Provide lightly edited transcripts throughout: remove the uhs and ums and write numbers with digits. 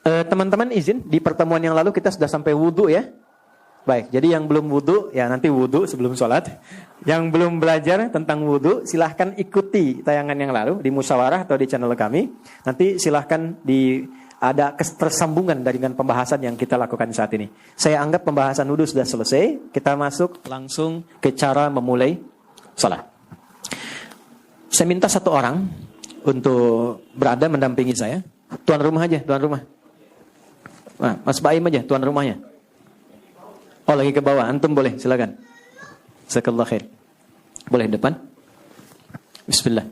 Teman-teman izin, di pertemuan yang lalu kita sudah sampai wudu ya. Baik, jadi yang belum wudu, ya nanti wudu sebelum sholat. Yang belum belajar tentang wudu, silahkan ikuti tayangan yang lalu di musyawarah atau di channel kami. Nanti silahkan ada ketersambungan dengan pembahasan yang kita lakukan saat ini. Saya anggap pembahasan wudu sudah selesai. Kita masuk langsung ke cara memulai sholat. Saya minta satu orang untuk berada mendampingi saya. Tuan rumah aja, tuan rumah. Nah, Mas Baim aja, tuan rumahnya. Oh, lagi ke bawah. Antum boleh, silakan. Jazakallahu khair. Boleh depan. Bismillah.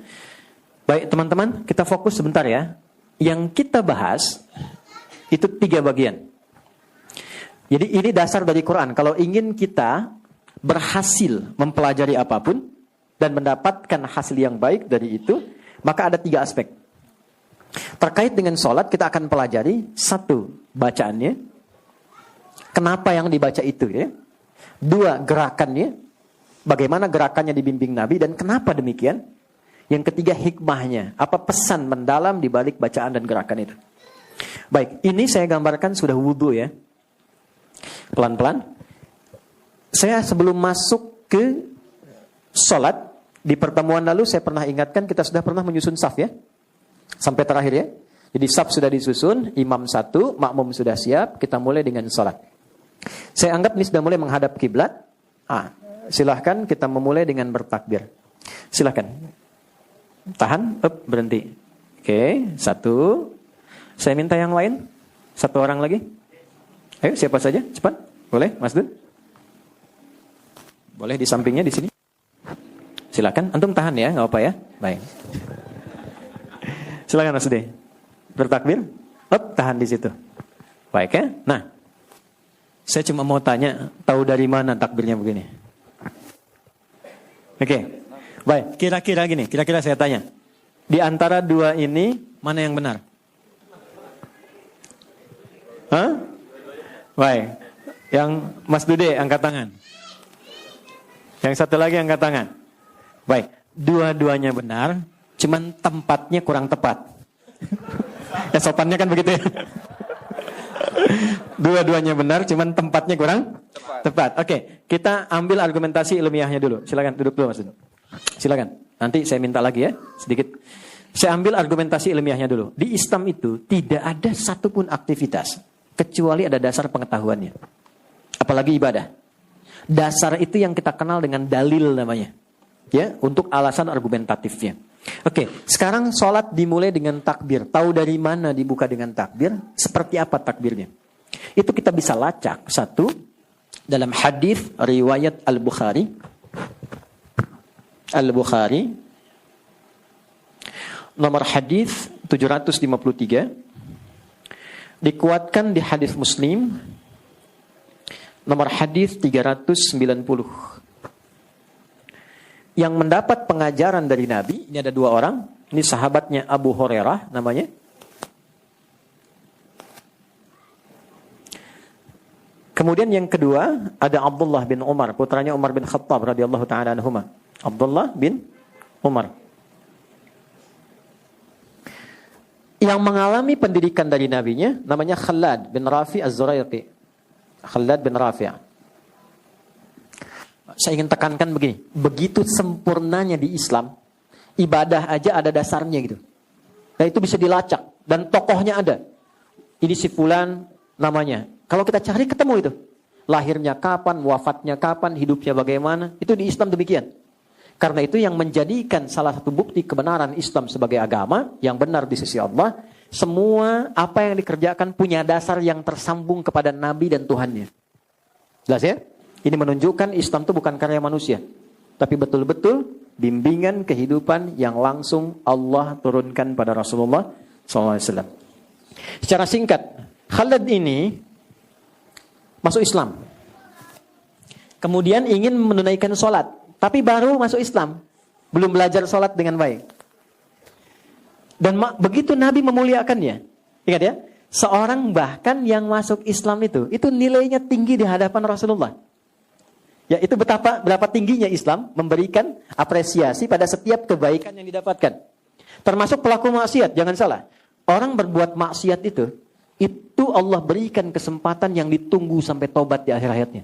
Baik, teman-teman, kita fokus sebentar ya. Yang kita bahas itu 3 bagian. Jadi ini dasar dari Quran. Kalau ingin kita berhasil mempelajari apapun dan mendapatkan hasil yang baik dari itu, maka ada 3 aspek. Terkait dengan sholat kita akan pelajari 1, bacaannya. Kenapa yang dibaca itu ya. 2, gerakannya. Bagaimana gerakannya dibimbing Nabi dan kenapa demikian. Yang 3, hikmahnya. Apa pesan mendalam di balik bacaan dan gerakan itu. Baik, ini saya gambarkan sudah wudu ya. Pelan-pelan. Saya sebelum masuk ke sholat, di pertemuan lalu saya pernah ingatkan kita sudah pernah menyusun saf ya. Sampai terakhir ya. Jadi saf sudah disusun, imam 1, makmum sudah siap, kita mulai dengan sholat. Saya anggap ini sudah mulai menghadap kiblat. Silahkan kita memulai dengan bertakbir. Silahkan. Tahan, berhenti. Oke, 1. Saya minta yang lain. 1 orang lagi. Ayo, siapa saja, cepat. Boleh, Mas Dun? Boleh di sampingnya di sini. Silakan, antum tahan ya, nggak apa ya. Baik. Silakan Mas Dun. Bertakbir. Tahan di situ. Baik ya. Nah, saya cuma mau tanya, tahu dari mana takbirnya begini? Oke. Baik, kira-kira gini, kira-kira saya tanya. Di antara 2 ini, mana yang benar? Hah? Baik. Yang Mas Dude angkat tangan. Yang satu lagi angkat tangan. Baik, 2-duanya benar, cuman tempatnya kurang tepat. Ya sopannya kan begitu ya. 2-duanya benar, cuman tempatnya kurang tepat. Oke, kita ambil argumentasi ilmiahnya dulu. Silakan duduk dulu Mas Dude. Silakan. Nanti saya minta lagi ya, sedikit. Saya ambil argumentasi ilmiahnya dulu. Di Islam itu tidak ada satupun aktivitas kecuali ada dasar pengetahuannya. Apalagi ibadah. Dasar itu yang kita kenal dengan dalil namanya. Ya, untuk alasan argumentatifnya. Oke, sekarang sholat dimulai dengan takbir. Tahu dari mana dibuka dengan takbir? Seperti apa takbirnya? Itu kita bisa lacak. 1, dalam hadis riwayat Al-Bukhari. Al-Bukhari nomor hadis 753, dikuatkan di hadis Muslim nomor hadis 390. Yang mendapat pengajaran dari Nabi, ini ada 2 orang, ini sahabatnya Abu Hurairah namanya. Kemudian yang kedua ada Abdullah bin Umar, putranya Umar bin Khattab radhiyallahu taala anhuma. Abdullah bin Umar. Yang mengalami pendidikan dari nabinya namanya Khalad bin Rafi Az-Zuraiqi. Khalad bin Rafi'. Saya ingin tekankan begini, begitu sempurnanya di Islam, ibadah aja ada dasarnya gitu. Nah itu bisa dilacak dan tokohnya ada. Ini si fulan namanya. Kalau kita cari ketemu itu. Lahirnya kapan, wafatnya kapan, hidupnya bagaimana, itu di Islam demikian. Karena itu yang menjadikan salah satu bukti kebenaran Islam sebagai agama yang benar di sisi Allah, semua apa yang dikerjakan punya dasar yang tersambung kepada Nabi dan Tuhannya. Jelas ya? Ini menunjukkan Islam itu bukan karya manusia, tapi betul-betul bimbingan kehidupan yang langsung Allah turunkan pada Rasulullah SAW. Secara singkat, Khalid ini masuk Islam. Kemudian ingin menunaikan sholat, tapi baru masuk Islam, belum belajar sholat dengan baik. Dan begitu Nabi memuliakannya, ingat ya, seorang bahkan yang masuk Islam itu nilainya tinggi di hadapan Rasulullah. Ya itu berapa tingginya Islam memberikan apresiasi pada setiap kebaikan yang didapatkan. Termasuk pelaku maksiat, jangan salah. Orang berbuat maksiat itu itu Allah berikan kesempatan yang ditunggu sampai tobat di akhir hayatnya.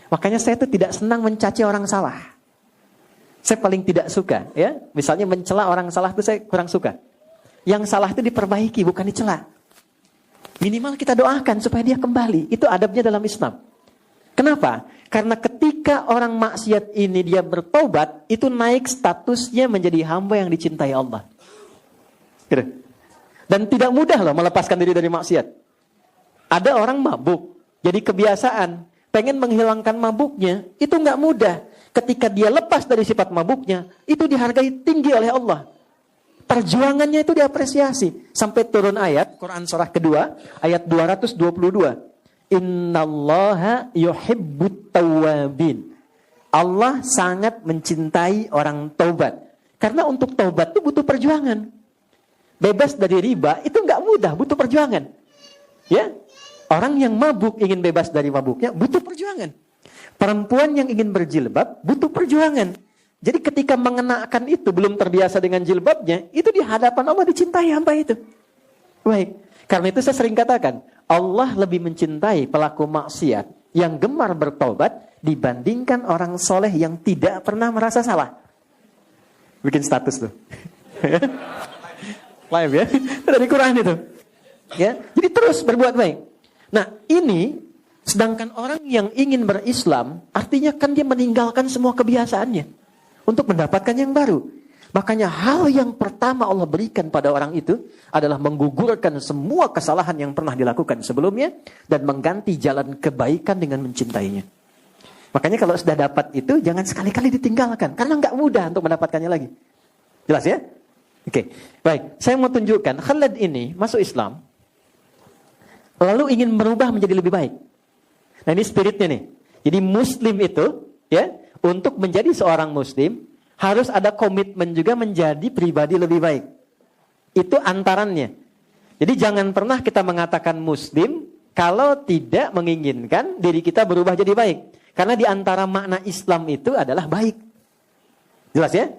Makanya saya itu tidak senang mencaci orang salah. Saya paling tidak suka, ya. Misalnya mencela orang salah itu saya kurang suka. Yang salah itu diperbaiki, bukan dicela. Minimal kita doakan supaya dia kembali. Itu adabnya dalam Islam. Kenapa? Karena ketika orang maksiat ini dia bertobat, itu naik statusnya menjadi hamba yang dicintai Allah. Gitu. Dan tidak mudah loh melepaskan diri dari maksiat. Ada orang mabuk, jadi kebiasaan, pengen menghilangkan mabuknya, itu nggak mudah. Ketika dia lepas dari sifat mabuknya, itu dihargai tinggi oleh Allah. Perjuangannya itu diapresiasi. Sampai turun ayat, Quran surah kedua, ayat 222. Innallaha yuhibbut tawwabin. Allah sangat mencintai orang taubat. Karena untuk taubat itu butuh perjuangan. Bebas dari riba itu nggak mudah, butuh perjuangan. Ya, orang yang mabuk ingin bebas dari mabuknya butuh perjuangan. Perempuan yang ingin berjilbab butuh perjuangan. Jadi ketika mengenakan itu belum terbiasa dengan jilbabnya, itu di hadapan Allah dicintai hamba itu. Baik, karena itu saya sering katakan, Allah lebih mencintai pelaku maksiat yang gemar bertobat dibandingkan orang soleh yang tidak pernah merasa salah. Bikin status tuh. Live ya, dari Quran itu. Ya, jadi terus berbuat baik. Nah ini, sedangkan orang yang ingin berislam, artinya kan dia meninggalkan semua kebiasaannya untuk mendapatkan yang baru. Makanya hal yang pertama Allah berikan pada orang itu adalah menggugurkan semua kesalahan yang pernah dilakukan sebelumnya dan mengganti jalan kebaikan dengan mencintainya. Makanya kalau sudah dapat itu jangan sekali-kali ditinggalkan karena nggak mudah untuk mendapatkannya lagi. Jelas ya? Oke, baik. Saya mau tunjukkan Khalid ini masuk Islam lalu ingin berubah menjadi lebih baik. Nah ini spiritnya nih. Jadi Muslim itu ya untuk menjadi seorang Muslim harus ada komitmen juga menjadi pribadi lebih baik. Itu antarannya. Jadi jangan pernah kita mengatakan Muslim kalau tidak menginginkan diri kita berubah jadi baik. Karena di antara makna Islam itu adalah baik. Jelas ya?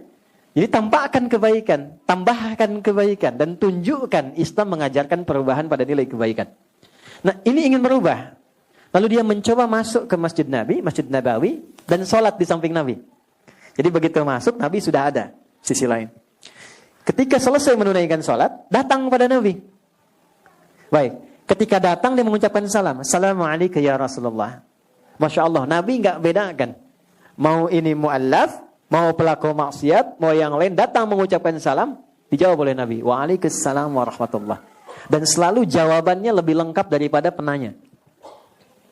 Jadi tampakkan kebaikan, tambahkan kebaikan, dan tunjukkan Islam mengajarkan perubahan pada nilai kebaikan. Nah ini ingin berubah. Lalu dia mencoba masuk ke Masjid Nabi, Masjid Nabawi, dan sholat di samping Nabi. Jadi begitu masuk, Nabi sudah ada sisi lain. Ketika selesai menunaikan sholat, datang kepada Nabi. Baik, ketika datang dia mengucapkan salam. Assalamualaikum ya Rasulullah. Masya Allah, Nabi nggak bedakan. Mau ini mu'allaf, mau pelaku maksiat, mau yang lain, datang mengucapkan salam, dijawab oleh Nabi. Waalaikumsalam warahmatullah. Dan selalu jawabannya lebih lengkap daripada penanya.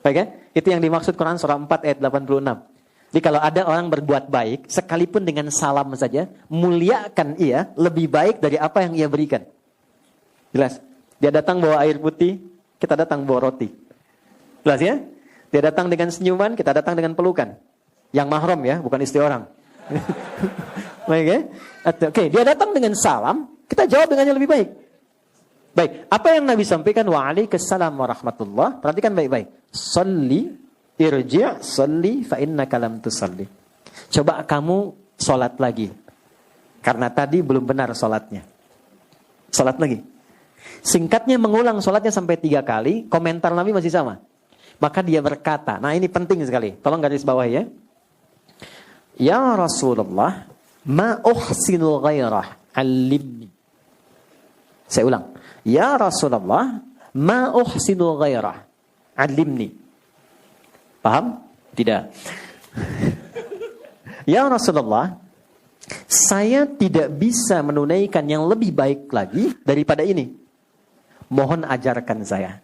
Baik ya? Itu yang dimaksud Quran surah 4 ayat 86. Jadi kalau ada orang berbuat baik, sekalipun dengan salam saja, muliakan ia lebih baik dari apa yang ia berikan. Jelas? Dia datang bawa air putih, kita datang bawa roti. Jelas ya? Dia datang dengan senyuman, kita datang dengan pelukan. Yang mahram ya, bukan istri orang. Baik ya? Oke, dia datang dengan salam, kita jawab dengan yang lebih baik. Baik, apa yang Nabi sampaikan? Waalaikumsalam warahmatullah. Perhatikan baik-baik. Salli, irji' salli fa innaka lam tusalli. Coba kamu sholat lagi. Karena tadi belum benar sholatnya. Sholat lagi. Singkatnya mengulang sholatnya sampai 3 kali. Komentar Nabi masih sama. Maka dia berkata. Nah ini penting sekali. Tolong garis bawah ya. Ya Rasulullah. Ma uhsinul ghairah. Alimni. Saya ulang. Ya Rasulullah. Ma uhsinul ghairah. Alimni. Paham? Tidak. Ya Rasulullah, saya tidak bisa menunaikan yang lebih baik lagi daripada ini. Mohon ajarkan saya.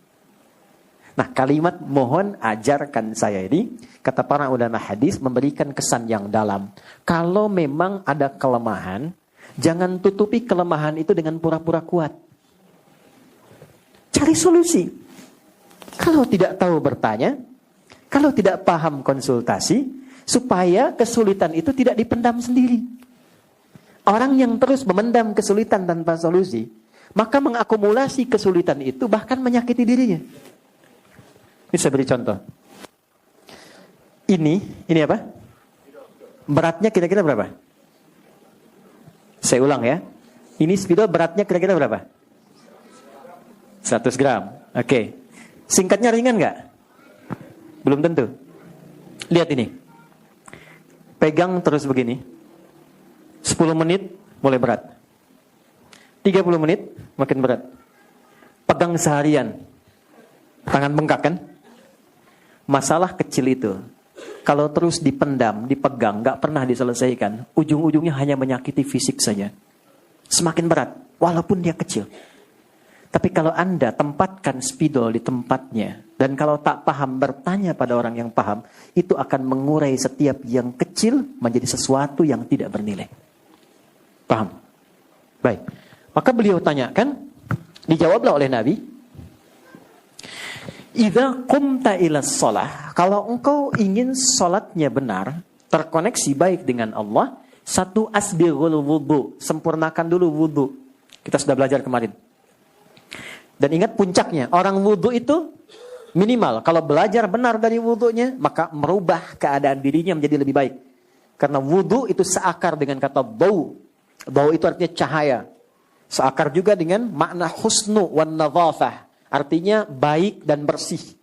Nah, kalimat mohon ajarkan saya ini, kata para ulama hadis, memberikan kesan yang dalam. Kalau memang ada kelemahan, jangan tutupi kelemahan itu dengan pura-pura kuat. Cari solusi. Kalau tidak tahu bertanya, kalau tidak paham konsultasi, supaya kesulitan itu tidak dipendam sendiri. Orang yang terus memendam kesulitan tanpa solusi, maka mengakumulasi kesulitan itu bahkan menyakiti dirinya. Ini saya beri contoh. Ini apa? Beratnya kira-kira berapa? Saya ulang ya. Ini spidol beratnya kira-kira berapa? 100 gram. Oke. Singkatnya ringan nggak? Belum tentu. Lihat ini. Pegang terus begini. 10 menit mulai berat. 30 menit makin berat. Pegang seharian. Tangan bengkak kan? Masalah kecil itu, kalau terus dipendam, dipegang, gak pernah diselesaikan, ujung-ujungnya hanya menyakiti fisik saja. Semakin berat, walaupun dia kecil. Tapi kalau Anda tempatkan spidol di tempatnya, dan kalau tak paham bertanya pada orang yang paham, itu akan mengurai setiap yang kecil menjadi sesuatu yang tidak bernilai. Paham? Baik. Maka beliau tanyakan, dijawablah oleh Nabi, idza qumta ila shalah, kalau engkau ingin salatnya benar, terkoneksi baik dengan Allah, satu asbighul wudu, sempurnakan dulu wudu. Kita sudah belajar kemarin. Dan ingat puncaknya, orang wudu itu minimal kalau belajar benar dari wudunya, maka merubah keadaan dirinya menjadi lebih baik. Karena wudu itu seakar dengan kata bau. Bau itu artinya cahaya. Seakar juga dengan makna husnu wan nadhafah. Artinya baik dan bersih.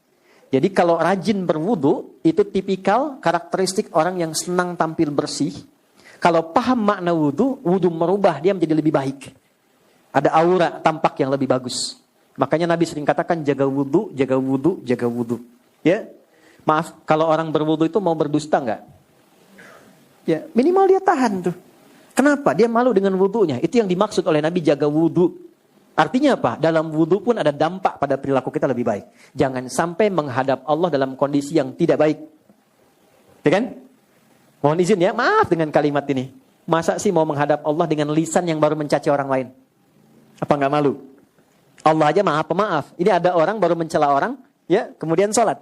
Jadi kalau rajin berwudu, itu tipikal karakteristik orang yang senang tampil bersih. Kalau paham makna wudu, wudu merubah dia menjadi lebih baik. Ada aura tampak yang lebih bagus. Makanya Nabi sering katakan jaga wudu, jaga wudu, jaga wudu. Ya, maaf kalau orang berwudu itu mau berdusta enggak? Ya, minimal dia tahan tuh. Kenapa? Dia malu dengan wudunya. Itu yang dimaksud oleh Nabi jaga wudu. Artinya apa? Dalam wudu pun ada dampak pada perilaku kita lebih baik. Jangan sampai menghadap Allah dalam kondisi yang tidak baik. Ya kan? Mohon izin ya, maaf dengan kalimat ini. Masa sih mau menghadap Allah dengan lisan yang baru mencaci orang lain? Apa nggak malu? Allah aja maaf pemaaf. Ini ada orang baru mencela orang, ya, kemudian sholat.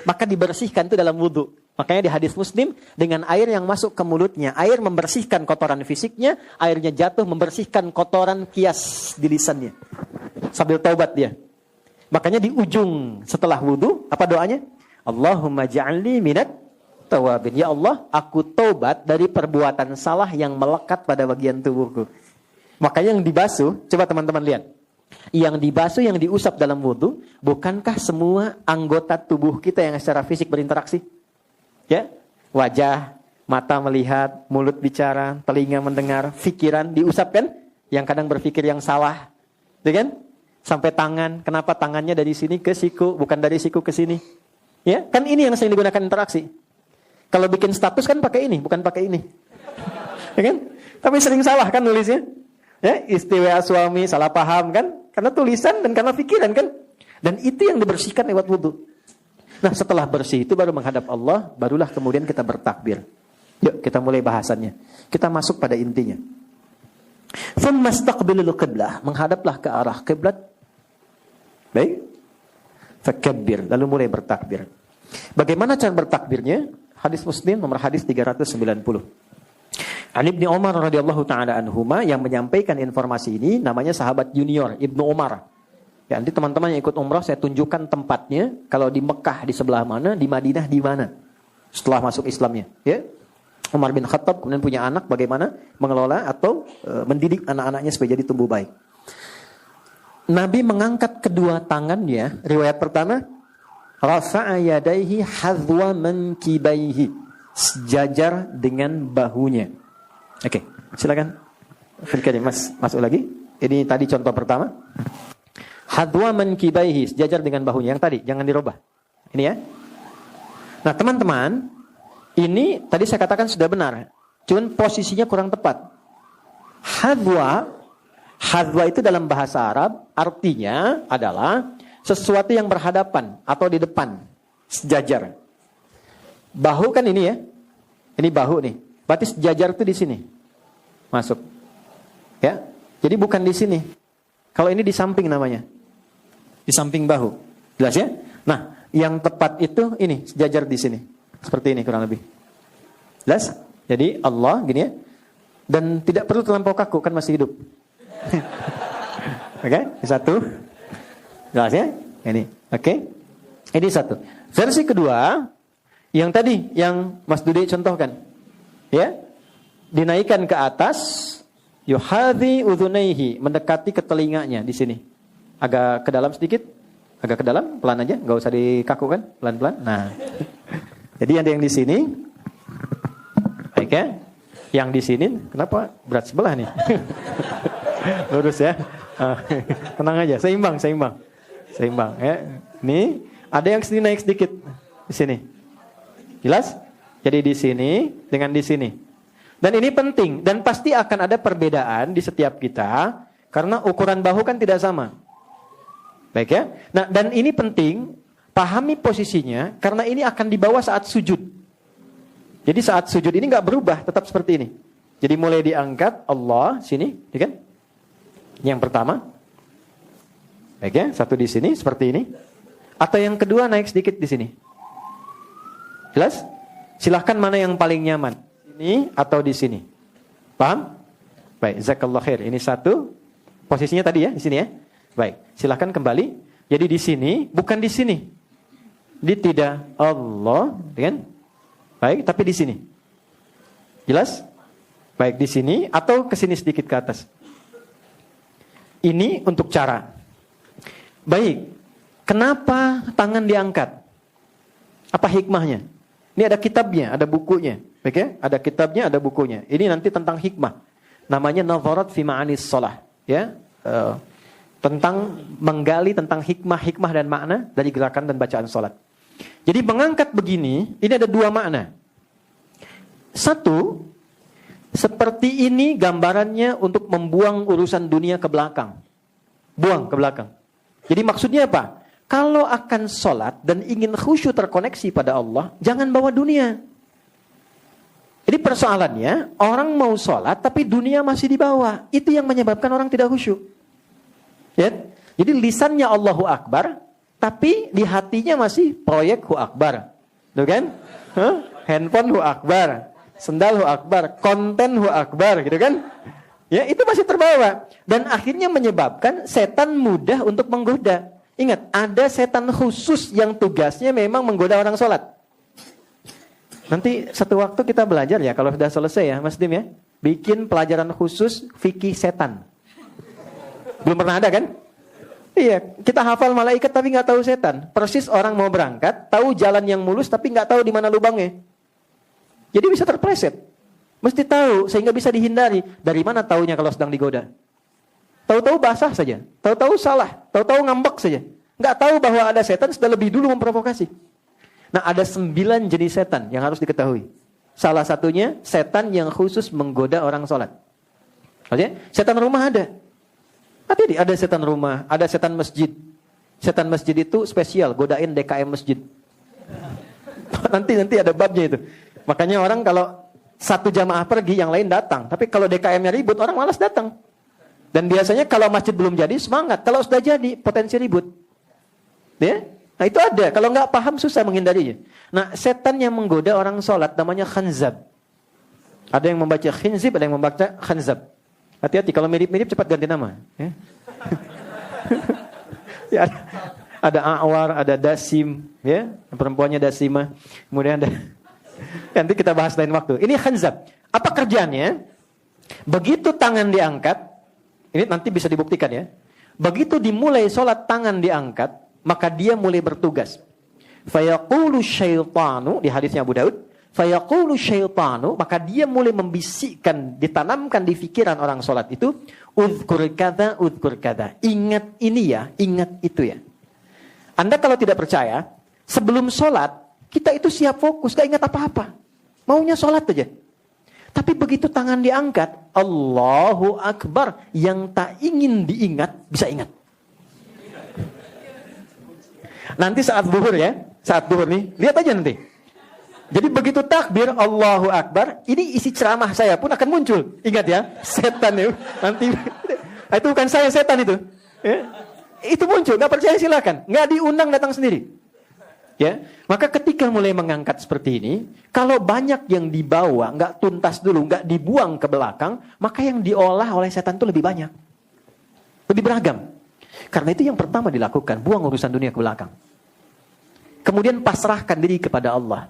Maka dibersihkan itu dalam wudu. Makanya di hadis Muslim, dengan air yang masuk ke mulutnya, air membersihkan kotoran fisiknya, airnya jatuh membersihkan kotoran kias di lisannya. Sambil taubat dia. Makanya di ujung setelah wudu, apa doanya? Allahumma ja'alni minat tawabin. Ya Allah, aku taubat dari perbuatan salah yang melekat pada bagian tubuhku. Makanya yang dibasuh, coba teman-teman lihat. Yang dibasuh, yang diusap dalam wudu, bukankah semua anggota tubuh kita yang secara fisik berinteraksi? Ya, wajah, mata melihat, mulut bicara, telinga mendengar, pikiran diusap kan? Yang kadang berpikir yang salah, ya kan? Sampai tangan, kenapa tangannya dari sini ke siku, bukan dari siku ke sini? Ya, kan ini yang sering digunakan interaksi. Kalau bikin status kan pakai ini, bukan pakai ini, ya kan? Tapi sering salah kan nulisnya? Ya, istiwa suami salah paham kan? Karena tulisan dan karena pikiran kan? Dan itu yang dibersihkan lewat wudu. Nah setelah bersih itu baru menghadap Allah, barulah kemudian kita bertakbir. Yuk kita mulai bahasannya. Kita masuk pada intinya. Fammastaqbilul qiblah, menghadaplah ke arah kiblat. Baik. Fakabbir, lalu mulai bertakbir. Bagaimana cara bertakbirnya? Hadis Muslim nomor hadis 390. An Ibnu Umar radhiyallahu taala anhuma, yang menyampaikan informasi ini namanya sahabat junior Ibnu Umar. Ya, nanti teman-teman yang ikut umrah saya tunjukkan tempatnya. Kalau di Mekah di sebelah mana, di Madinah di mana. Setelah masuk Islamnya, ya. Umar bin Khattab kemudian punya anak, bagaimana mengelola atau mendidik anak-anaknya supaya jadi tumbuh baik. Nabi mengangkat kedua tangannya, riwayat pertama, rafa'a yadaihi hadwa mankibaihi, sejajar dengan bahunya. Oke, silakan. Mas, masuk lagi. Ini tadi contoh pertama. Hadwa mankibaihi, sejajar dengan bahunya. Yang tadi, jangan dirubah. Ini ya. Nah teman-teman, ini tadi saya katakan sudah benar. Cuman posisinya kurang tepat. Hadwa itu dalam bahasa Arab artinya adalah sesuatu yang berhadapan atau di depan, sejajar. Bahu kan ini ya. Ini bahu nih. Berarti sejajar itu di sini. Masuk. Ya. Jadi bukan di sini. Kalau ini di samping namanya. Di samping bahu. Jelas ya? Nah, yang tepat itu ini, sejajar di sini. Seperti ini kurang lebih. Jelas? Jadi Allah gini ya. Dan tidak perlu terlampau kaku, kan masih hidup. Oke, satu. Jelas ya? Ini. Oke. Ini satu. Versi kedua, yang tadi yang Mas Dude contohkan. Ya. Dinaikkan ke atas, yuhadhi udhunaihi, mendekati ke telinganya di sini. Agak ke dalam sedikit. Agak ke dalam, pelan aja, nggak usah dikaku kan, pelan-pelan. Nah, jadi ada yang di sini, baik ya. Yang di sini, kenapa berat sebelah nih? Lurus ya. Tenang aja, seimbang ya. Nih, ada yang sini naik sedikit di sini. Jelas? Jadi di sini dengan di sini. Dan ini penting dan pasti akan ada perbedaan di setiap kita karena ukuran bahu kan tidak sama. Baik ya. Nah, dan ini penting, pahami posisinya karena ini akan dibawa saat sujud. Jadi saat sujud ini nggak berubah, tetap seperti ini. Jadi mulai diangkat Allah sini, ya kan? Yang pertama. Baik ya, satu di sini seperti ini. Atau yang kedua naik sedikit di sini. Jelas? Silahkan mana yang paling nyaman. Ini atau di sini. Paham? Baik, jazakallah khair. Ini satu. Posisinya tadi ya, di sini ya. Baik, silahkan kembali. Jadi di sini, bukan di sini. Di tidak Allah, kan? Baik, tapi di sini. Jelas? Baik, di sini atau ke sini sedikit ke atas. Ini untuk cara. Baik, kenapa tangan diangkat? Apa hikmahnya? Ini ada kitabnya, ada bukunya. Baik ya? Ada kitabnya, ada bukunya. Ini nanti tentang hikmah. Namanya Nadharat fi Ma'anis Shalah. Ya, tentang menggali tentang hikmah dan makna dari gerakan dan bacaan sholat. Jadi mengangkat begini, ini ada dua makna. Satu, seperti ini gambarannya untuk membuang urusan dunia ke belakang. Buang ke belakang. Jadi maksudnya apa? Kalau akan sholat dan ingin khusyuk terkoneksi pada Allah, jangan bawa dunia. Jadi persoalannya, orang mau sholat tapi dunia masih dibawa. Itu yang menyebabkan orang tidak khusyuk. Ya? Jadi lisannya Allahu Akbar, tapi di hatinya masih proyek Hu Akbar. Tuh kan? Handphone Hu Akbar, sendal Hu Akbar, konten Hu Akbar, gitu kan? Ya, itu masih terbawa. Dan akhirnya menyebabkan setan mudah untuk menggoda. Ingat, ada setan khusus yang tugasnya memang menggoda orang sholat. Nanti satu waktu kita belajar ya, kalau sudah selesai ya, Mas Dim ya. Bikin pelajaran khusus fikih setan. Belum pernah ada kan? Iya, kita hafal malaikat tapi nggak tahu setan. Persis orang mau berangkat, tahu jalan yang mulus tapi nggak tahu di mana lubangnya. Jadi bisa terpleset. Mesti tahu sehingga bisa dihindari. Dari mana taunya kalau sedang digoda? Tahu-tahu basah saja, tahu-tahu salah, tahu-tahu ngambek saja. Nggak tahu bahwa ada setan sudah lebih dulu memprovokasi. Nah, ada 9 jenis setan yang harus diketahui. Salah satunya setan yang khusus menggoda orang sholat. Maksudnya, setan rumah ada. Hati-hati, ada setan rumah, ada setan masjid. Setan masjid itu spesial, godain DKM masjid. nanti ada babnya itu. Makanya orang kalau satu jamaah pergi, yang lain datang. Tapi kalau DKM-nya ribut, orang malas datang. Dan biasanya kalau masjid belum jadi, semangat. Kalau sudah jadi, potensi ribut. Ya? Nah itu ada. Kalau nggak paham, susah menghindarinya. Nah, setan yang menggoda orang sholat namanya khanzab. Ada yang membaca khinzib, ada yang membaca khanzab. Hati-hati, kalau mirip-mirip cepat ganti nama. Ya. Ya, ada A'war, ada Dasim, ya, perempuannya Dasimah. Kemudian ada, nanti kita bahas lain waktu. Ini khanzab. Apa kerjaannya? Begitu tangan diangkat, ini nanti bisa dibuktikan ya. Begitu dimulai sholat tangan diangkat, maka dia mulai bertugas. Fayaqulu syaitanu, di hadisnya Abu Daud, fayaqulu syaitanu, maka dia mulai membisikkan, ditanamkan di pikiran orang sholat itu, udhkur kada. Ingat ini ya, ingat itu ya. Anda kalau tidak percaya, sebelum sholat, kita itu siap fokus, gak ingat apa-apa. Maunya sholat aja. Tapi begitu tangan diangkat, Allahu Akbar, yang tak ingin diingat, bisa ingat. Nanti saat zuhur ya, saat zuhur nih, lihat aja nanti. Jadi begitu takbir Allahu Akbar, ini isi ceramah saya pun akan muncul. Ingat ya, setan itu nanti itu bukan saya, setan itu. Ya. Itu muncul, nggak percaya silakan, nggak diundang datang sendiri. Ya, maka ketika mulai mengangkat seperti ini, kalau banyak yang dibawa, nggak tuntas dulu, nggak dibuang ke belakang, maka yang diolah oleh setan itu lebih banyak, lebih beragam. Karena itu yang pertama dilakukan, buang urusan dunia ke belakang. Kemudian pasrahkan diri kepada Allah.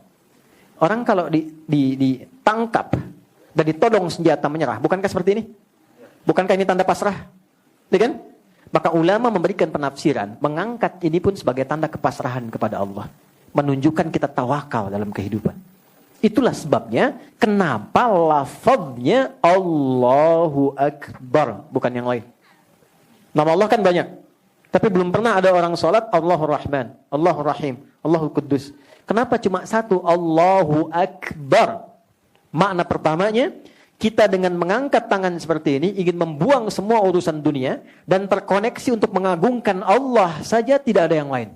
Orang kalau ditangkap dan ditodong senjata menyerah, bukankah seperti ini? Bukankah ini tanda pasrah? Ya kan? Maka ulama memberikan penafsiran, mengangkat ini pun sebagai tanda kepasrahan kepada Allah. Menunjukkan kita tawakal dalam kehidupan. Itulah sebabnya kenapa lafadznya Allahu Akbar, bukan yang lain. Nama Allah kan banyak. Tapi belum pernah ada orang sholat Allahur Rahman, Allahur Rahim, Allahul Quddus. Kenapa cuma satu Allahu Akbar? Makna pertamanya, kita dengan mengangkat tangan seperti ini ingin membuang semua urusan dunia dan terkoneksi untuk mengagungkan Allah saja, tidak ada yang lain.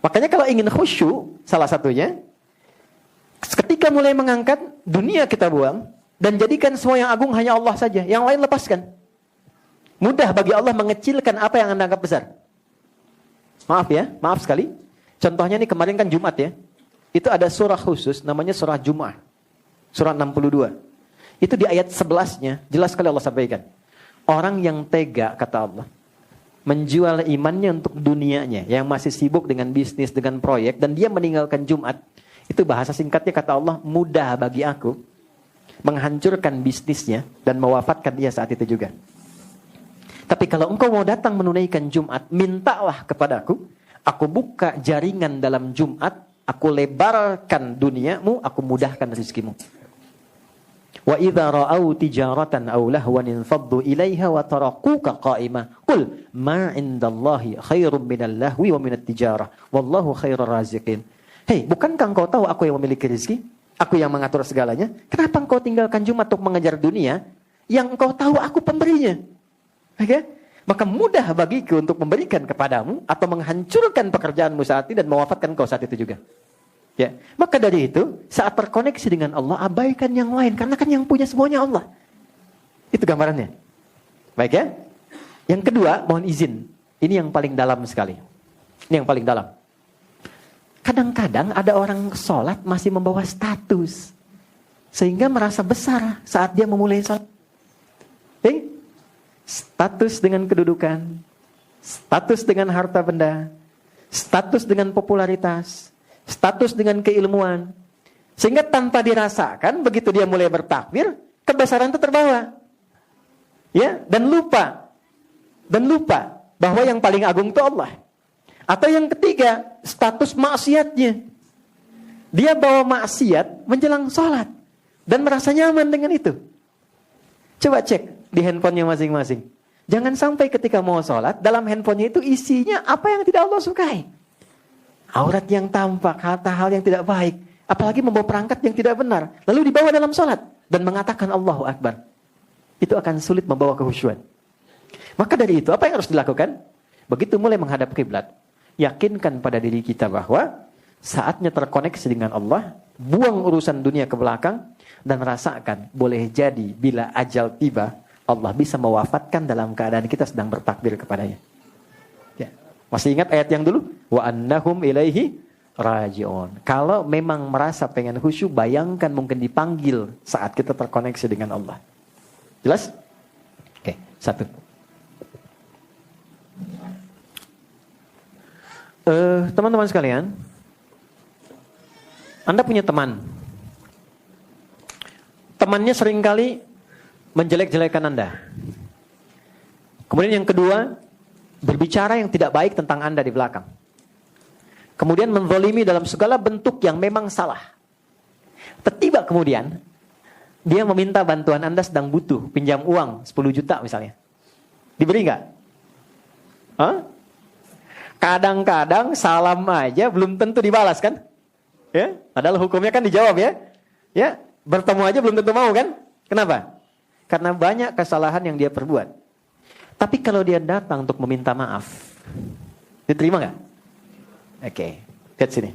Makanya kalau ingin khusyuk, salah satunya, ketika mulai mengangkat, dunia kita buang dan jadikan semua yang agung hanya Allah saja. Yang lain lepaskan. Mudah bagi Allah mengecilkan apa yang Anda anggap besar. Maaf ya, maaf sekali. Contohnya nih kemarin kan Jumat ya. Itu ada surah khusus namanya surah Jum'ah. Surah 62. Itu di ayat 11-nya jelas sekali Allah sampaikan. Orang yang tega, kata Allah, menjual imannya untuk dunianya, yang masih sibuk dengan bisnis, dengan proyek, dan dia meninggalkan Jumat. Itu bahasa singkatnya kata Allah, mudah bagi aku menghancurkan bisnisnya dan mewafatkan dia saat itu juga. Tapi kalau engkau mau datang menunaikan Jumat, mintalah kepadaku, aku buka jaringan dalam Jumat, aku lebarkan duniamu, aku mudahkan rezekimu. Wa idza ra'au tijaratan aw lahwan infaddu ilaiha wa tarakuka qa'ima qul ma 'indallahi khairum minal lahwi wa minat tijarah wallahu khairur raziqin. Hei, bukankah engkau tahu aku yang memiliki rezeki? Aku yang mengatur segalanya. Kenapa engkau tinggalkan Jumat untuk mengejar dunia yang engkau tahu aku pemberinya? Okay? Maka mudah bagiku untuk memberikan kepadamu atau menghancurkan pekerjaanmu saat ini dan mewafatkan kau saat itu juga. Ya, maka dari itu saat terkoneksi dengan Allah, abaikan yang lain karena kan yang punya semuanya Allah. Itu gambarannya. Baik ya. Yang kedua, mohon izin. Ini yang paling dalam sekali. Ini yang paling dalam. Kadang-kadang ada orang sholat masih membawa status sehingga merasa besar saat dia memulai sholat. Status dengan kedudukan, status dengan harta benda, status dengan popularitas, status dengan keilmuan. Sehingga tanpa dirasakan, begitu dia mulai bertakbir, kebesaran itu terbawa. Ya, dan lupa bahwa yang paling agung itu Allah. Atau yang ketiga, status maksiatnya. Dia bawa maksiat menjelang sholat dan merasa nyaman dengan itu. Coba cek di handphonenya masing-masing. Jangan sampai ketika mau sholat, dalam handphonenya itu isinya apa yang tidak Allah sukai. Aurat yang tampak, hal yang tidak baik. Apalagi membawa perangkat yang tidak benar. Lalu dibawa dalam sholat dan mengatakan Allahu Akbar. Itu akan sulit membawa kehusyuan. Maka dari itu, apa yang harus dilakukan? Begitu mulai menghadap kiblat, yakinkan pada diri kita bahwa saatnya terkoneksi dengan Allah, buang urusan dunia ke belakang, dan rasakan, boleh jadi bila ajal tiba, Allah bisa mewafatkan dalam keadaan kita sedang bertakbir kepadanya. Ya. Masih ingat ayat yang dulu? Wa annahum ilaihi raji'un. Kalau memang merasa pengen khusyuk, bayangkan mungkin dipanggil saat kita terkoneksi dengan Allah. Jelas? Oke, satu. Teman-teman sekalian, Anda punya teman. Temannya seringkali menjelek-jelekan Anda. Kemudian yang kedua, berbicara yang tidak baik tentang Anda di belakang. Kemudian menzalimi dalam segala bentuk yang memang salah. Tiba kemudian, dia meminta bantuan Anda sedang butuh, pinjam uang 10 juta misalnya. Diberi nggak? Kadang-kadang salam aja belum tentu dibalas kan? Ya, padahal hukumnya kan dijawab ya. Ya, bertemu aja belum tentu mau kan? Kenapa? Karena banyak kesalahan yang dia perbuat. Tapi kalau dia datang untuk meminta maaf, diterima nggak? Oke, lihat sini.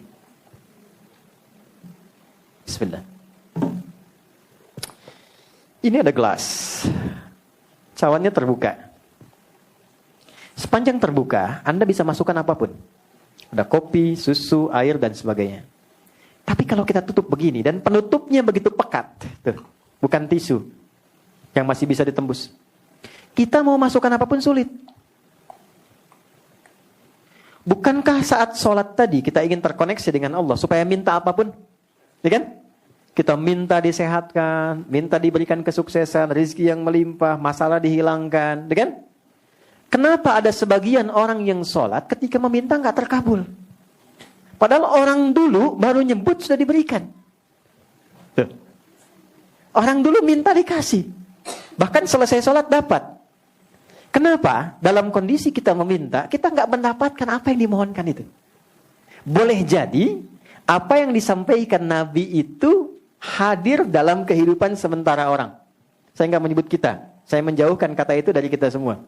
Bismillah. Ini ada gelas. Cawannya terbuka. Sepanjang terbuka, Anda bisa masukkan apapun. Ada kopi, susu, air, dan sebagainya. Tapi kalau kita tutup begini, dan penutupnya begitu pekat, tuh, bukan tisu, yang masih bisa ditembus. Kita mau masukkan apapun sulit. Bukankah saat sholat tadi, kita ingin terkoneksi dengan Allah, supaya minta apapun? Ya kan? Kita minta disehatkan, minta diberikan kesuksesan, rezeki yang melimpah, masalah dihilangkan, kan? Kenapa ada sebagian orang yang sholat ketika meminta nggak terkabul? Padahal orang dulu baru nyebut sudah diberikan. Orang dulu minta dikasih. Bahkan selesai sholat dapat. Kenapa? Dalam kondisi kita meminta, kita nggak mendapatkan apa yang dimohonkan itu. Boleh jadi, apa yang disampaikan Nabi itu hadir dalam kehidupan sementara orang. Saya nggak menyebut kita. Saya menjauhkan kata itu dari kita semua.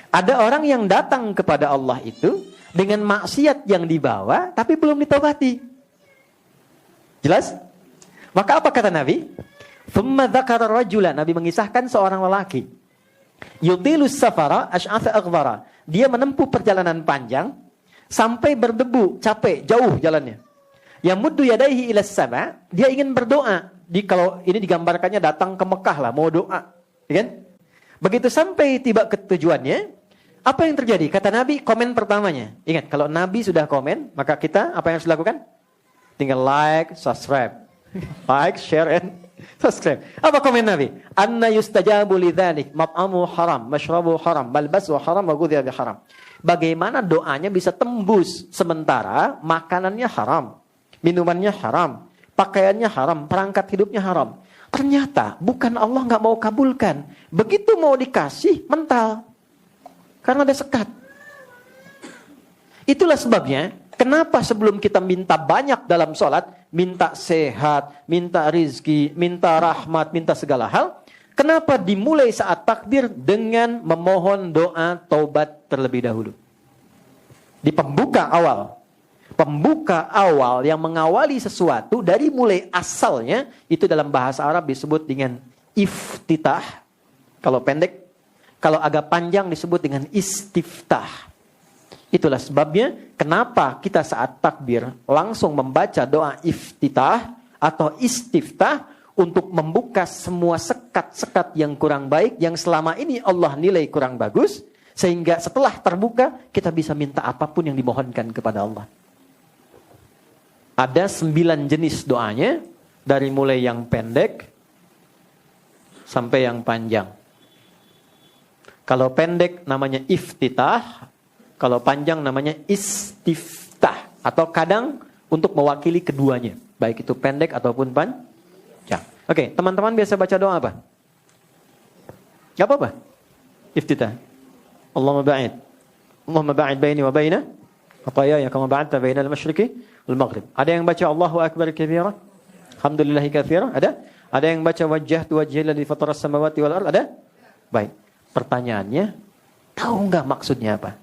Ada orang yang datang kepada Allah itu dengan maksiat yang dibawa, tapi belum ditobati. Jelas? Maka apa kata Nabi? Thumma dzakara rajulan. Nabi mengisahkan seorang lelaki. Yutilus safara asy'atha aghbara. Dia menempuh perjalanan panjang sampai berdebu, capek, jauh jalannya. Yamuddu yadaihi ilas sama, dia ingin berdoa. Kalau ini digambarkannya datang ke Mekah lah, mau doa, kan? Begitu sampai tiba ke tujuannya, apa yang terjadi? Kata Nabi, komen pertamanya. Ingat, kalau Nabi sudah komen, maka kita apa yang harus dilakukan? Tinggal like, subscribe. Like, share, and subscribe. Apa komen Nabi? Anna yustajabu lidzalik, mat'amu haram, mashrabu haram, malbasu haram, wa ghudhiya bi haram. Bagaimana doanya bisa tembus sementara makanannya haram, minumannya haram, pakaiannya haram, perangkat hidupnya haram. Ternyata bukan Allah nggak mau kabulkan. Begitu mau dikasih, mental. Karena ada sekat. Itulah sebabnya, kenapa sebelum kita minta banyak dalam sholat, minta sehat, minta rizki, minta rahmat, minta segala hal, kenapa dimulai saat takbir dengan memohon doa taubat terlebih dahulu? Di pembuka awal. Pembuka awal yang mengawali sesuatu dari mulai asalnya, itu dalam bahasa Arab disebut dengan iftitah. Kalau pendek, kalau agak panjang disebut dengan istiftah. Itulah sebabnya kenapa kita saat takbir langsung membaca doa iftitah atau istiftah untuk membuka semua sekat-sekat yang kurang baik, yang selama ini Allah nilai kurang bagus, sehingga setelah terbuka kita bisa minta apapun yang dimohonkan kepada Allah. Ada 9 jenis doanya, dari mulai yang pendek sampai yang panjang. Kalau pendek namanya iftitah, kalau panjang namanya istiftah. Atau kadang untuk mewakili keduanya, baik itu pendek ataupun panjang. Oke, teman-teman biasa baca doa apa? Gak apa-apa. Iftitah. Allahumma ba'id baini wa baina khataaya kama ba'adta baina al-masyriqi wal maghrib. Ada yang baca Allahu akbar kabira, alhamdulillahi katsira? Ada yang baca wajjahtu wajhiya alladzi fataras samawati wal ardh? Ada? Baik. Pertanyaannya, tahu enggak maksudnya apa?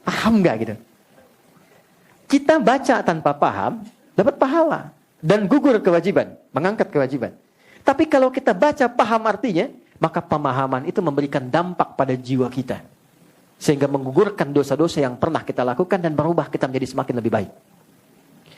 Paham enggak gitu? Kita baca tanpa paham, dapat pahala dan gugur kewajiban, mengangkat kewajiban. Tapi kalau kita baca paham artinya, maka pemahaman itu memberikan dampak pada jiwa kita. Sehingga menggugurkan dosa-dosa yang pernah kita lakukan dan merubah kita menjadi semakin lebih baik.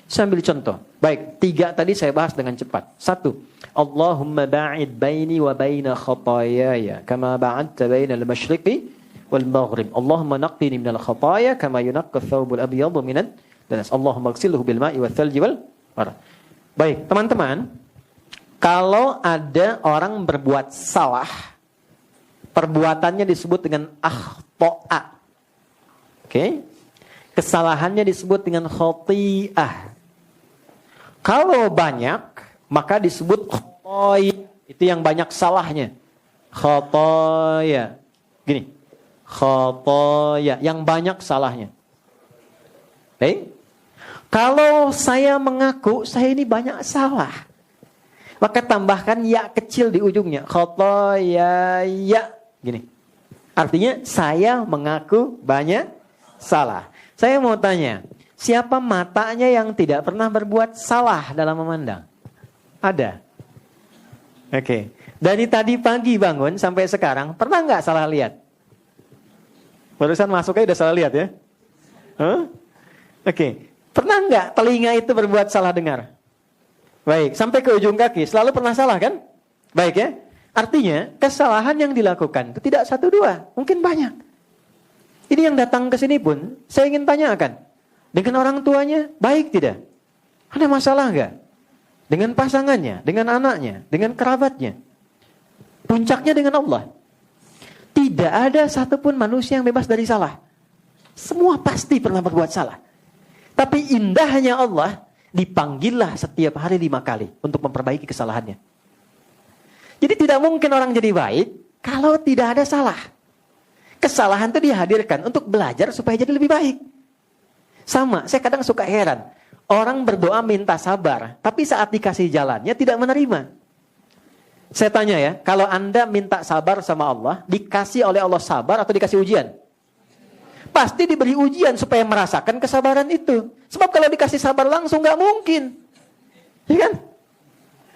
Saya ambil contoh. Baik, 3 tadi saya bahas dengan cepat. 1. Allahumma ba'id baini wa baina khataayaya kama ba'adta baina al-masyriqi wal maghrib. Allahumma naqqini minal khataaya kama yunaqqa ath-thawbul abyadu minad danas. Allahumma ighsilhu bil ma'i wath thalji wal barad. Baik, teman-teman, kalau ada orang berbuat salah, perbuatannya disebut dengan akhto'a. Oke? Kesalahannya disebut dengan khoti'ah. Kalau banyak, maka disebut khotoya. Itu yang banyak salahnya. Khotoya. Gini. Khotoya. Yang banyak salahnya. Oke? Kalau saya mengaku, saya ini banyak salah, maka tambahkan ya kecil di ujungnya. Khotoya ya. Gini. Artinya saya mengaku banyak salah. Saya mau tanya, siapa matanya yang tidak pernah berbuat salah dalam memandang? Ada. Oke. Dari tadi pagi bangun sampai sekarang, pernah nggak salah lihat? Barusan masuk aja udah salah lihat ya? Huh? Oke. Pernah nggak telinga itu berbuat salah dengar? Baik, sampai ke ujung kaki, selalu pernah salah kan? Baik ya. Artinya, kesalahan yang dilakukan itu tidak 1, 2, mungkin banyak. Ini yang datang ke sini pun, saya ingin tanyakan. Dengan orang tuanya, baik tidak? Ada masalah nggak? dengan pasangannya, dengan anaknya, dengan kerabatnya. Puncaknya dengan Allah. Tidak ada satupun manusia yang bebas dari salah. Semua pasti pernah berbuat salah. Tapi indahnya Allah, dipanggillah setiap hari 5 kali untuk memperbaiki kesalahannya. Jadi tidak mungkin orang jadi baik kalau tidak ada salah. Kesalahan itu dihadirkan untuk belajar supaya jadi lebih baik. Sama, saya kadang suka heran. Orang berdoa minta sabar, tapi saat dikasih jalannya tidak menerima. Saya tanya ya, kalau Anda minta sabar sama Allah, dikasih oleh Allah sabar atau dikasih ujian? Pasti diberi ujian supaya merasakan kesabaran itu. Sebab kalau dikasih sabar langsung nggak mungkin. Ya kan?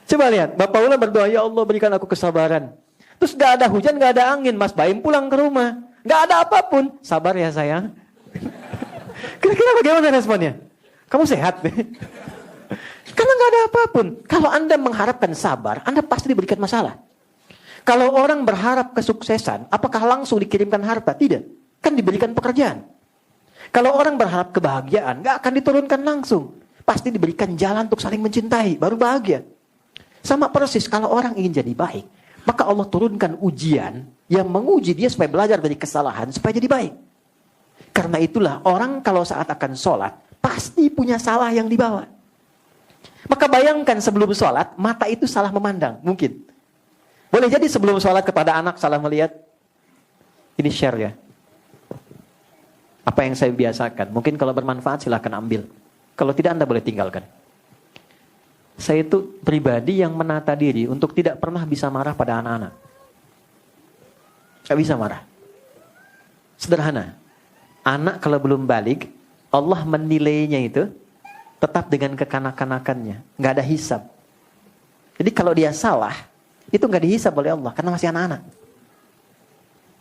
Coba lihat, Bapak Ula berdoa, ya Allah berikan aku kesabaran. Terus nggak ada hujan, nggak ada angin, Mas Baim pulang ke rumah. Nggak ada apapun. Sabar ya sayang. Kira-kira bagaimana responnya? Kamu sehat? Karena nggak ada apapun. Kalau Anda mengharapkan sabar, Anda pasti diberikan masalah. Kalau orang berharap kesuksesan, apakah langsung dikirimkan harta? Tidak. Kan diberikan pekerjaan. Kalau orang berharap kebahagiaan, nggak akan diturunkan langsung. Pasti diberikan jalan untuk saling mencintai, baru bahagia. Sama persis kalau orang ingin jadi baik, maka Allah turunkan ujian yang menguji dia supaya belajar dari kesalahan, supaya jadi baik. Karena itulah orang kalau saat akan sholat, pasti punya salah yang dibawa. Maka bayangkan sebelum sholat, mata itu salah memandang. Mungkin. Boleh jadi sebelum sholat kepada anak salah melihat. Ini share ya. Apa yang saya biasakan. Mungkin kalau bermanfaat silahkan ambil. Kalau tidak Anda boleh tinggalkan. Saya itu pribadi yang menata diri untuk tidak pernah bisa marah pada anak-anak. Gak bisa marah. Sederhana. Anak kalau belum balik, Allah menilainya itu tetap dengan kekanak-kanakannya. Gak ada hisab. Jadi kalau dia salah, itu gak dihisab oleh Allah. Karena masih anak-anak.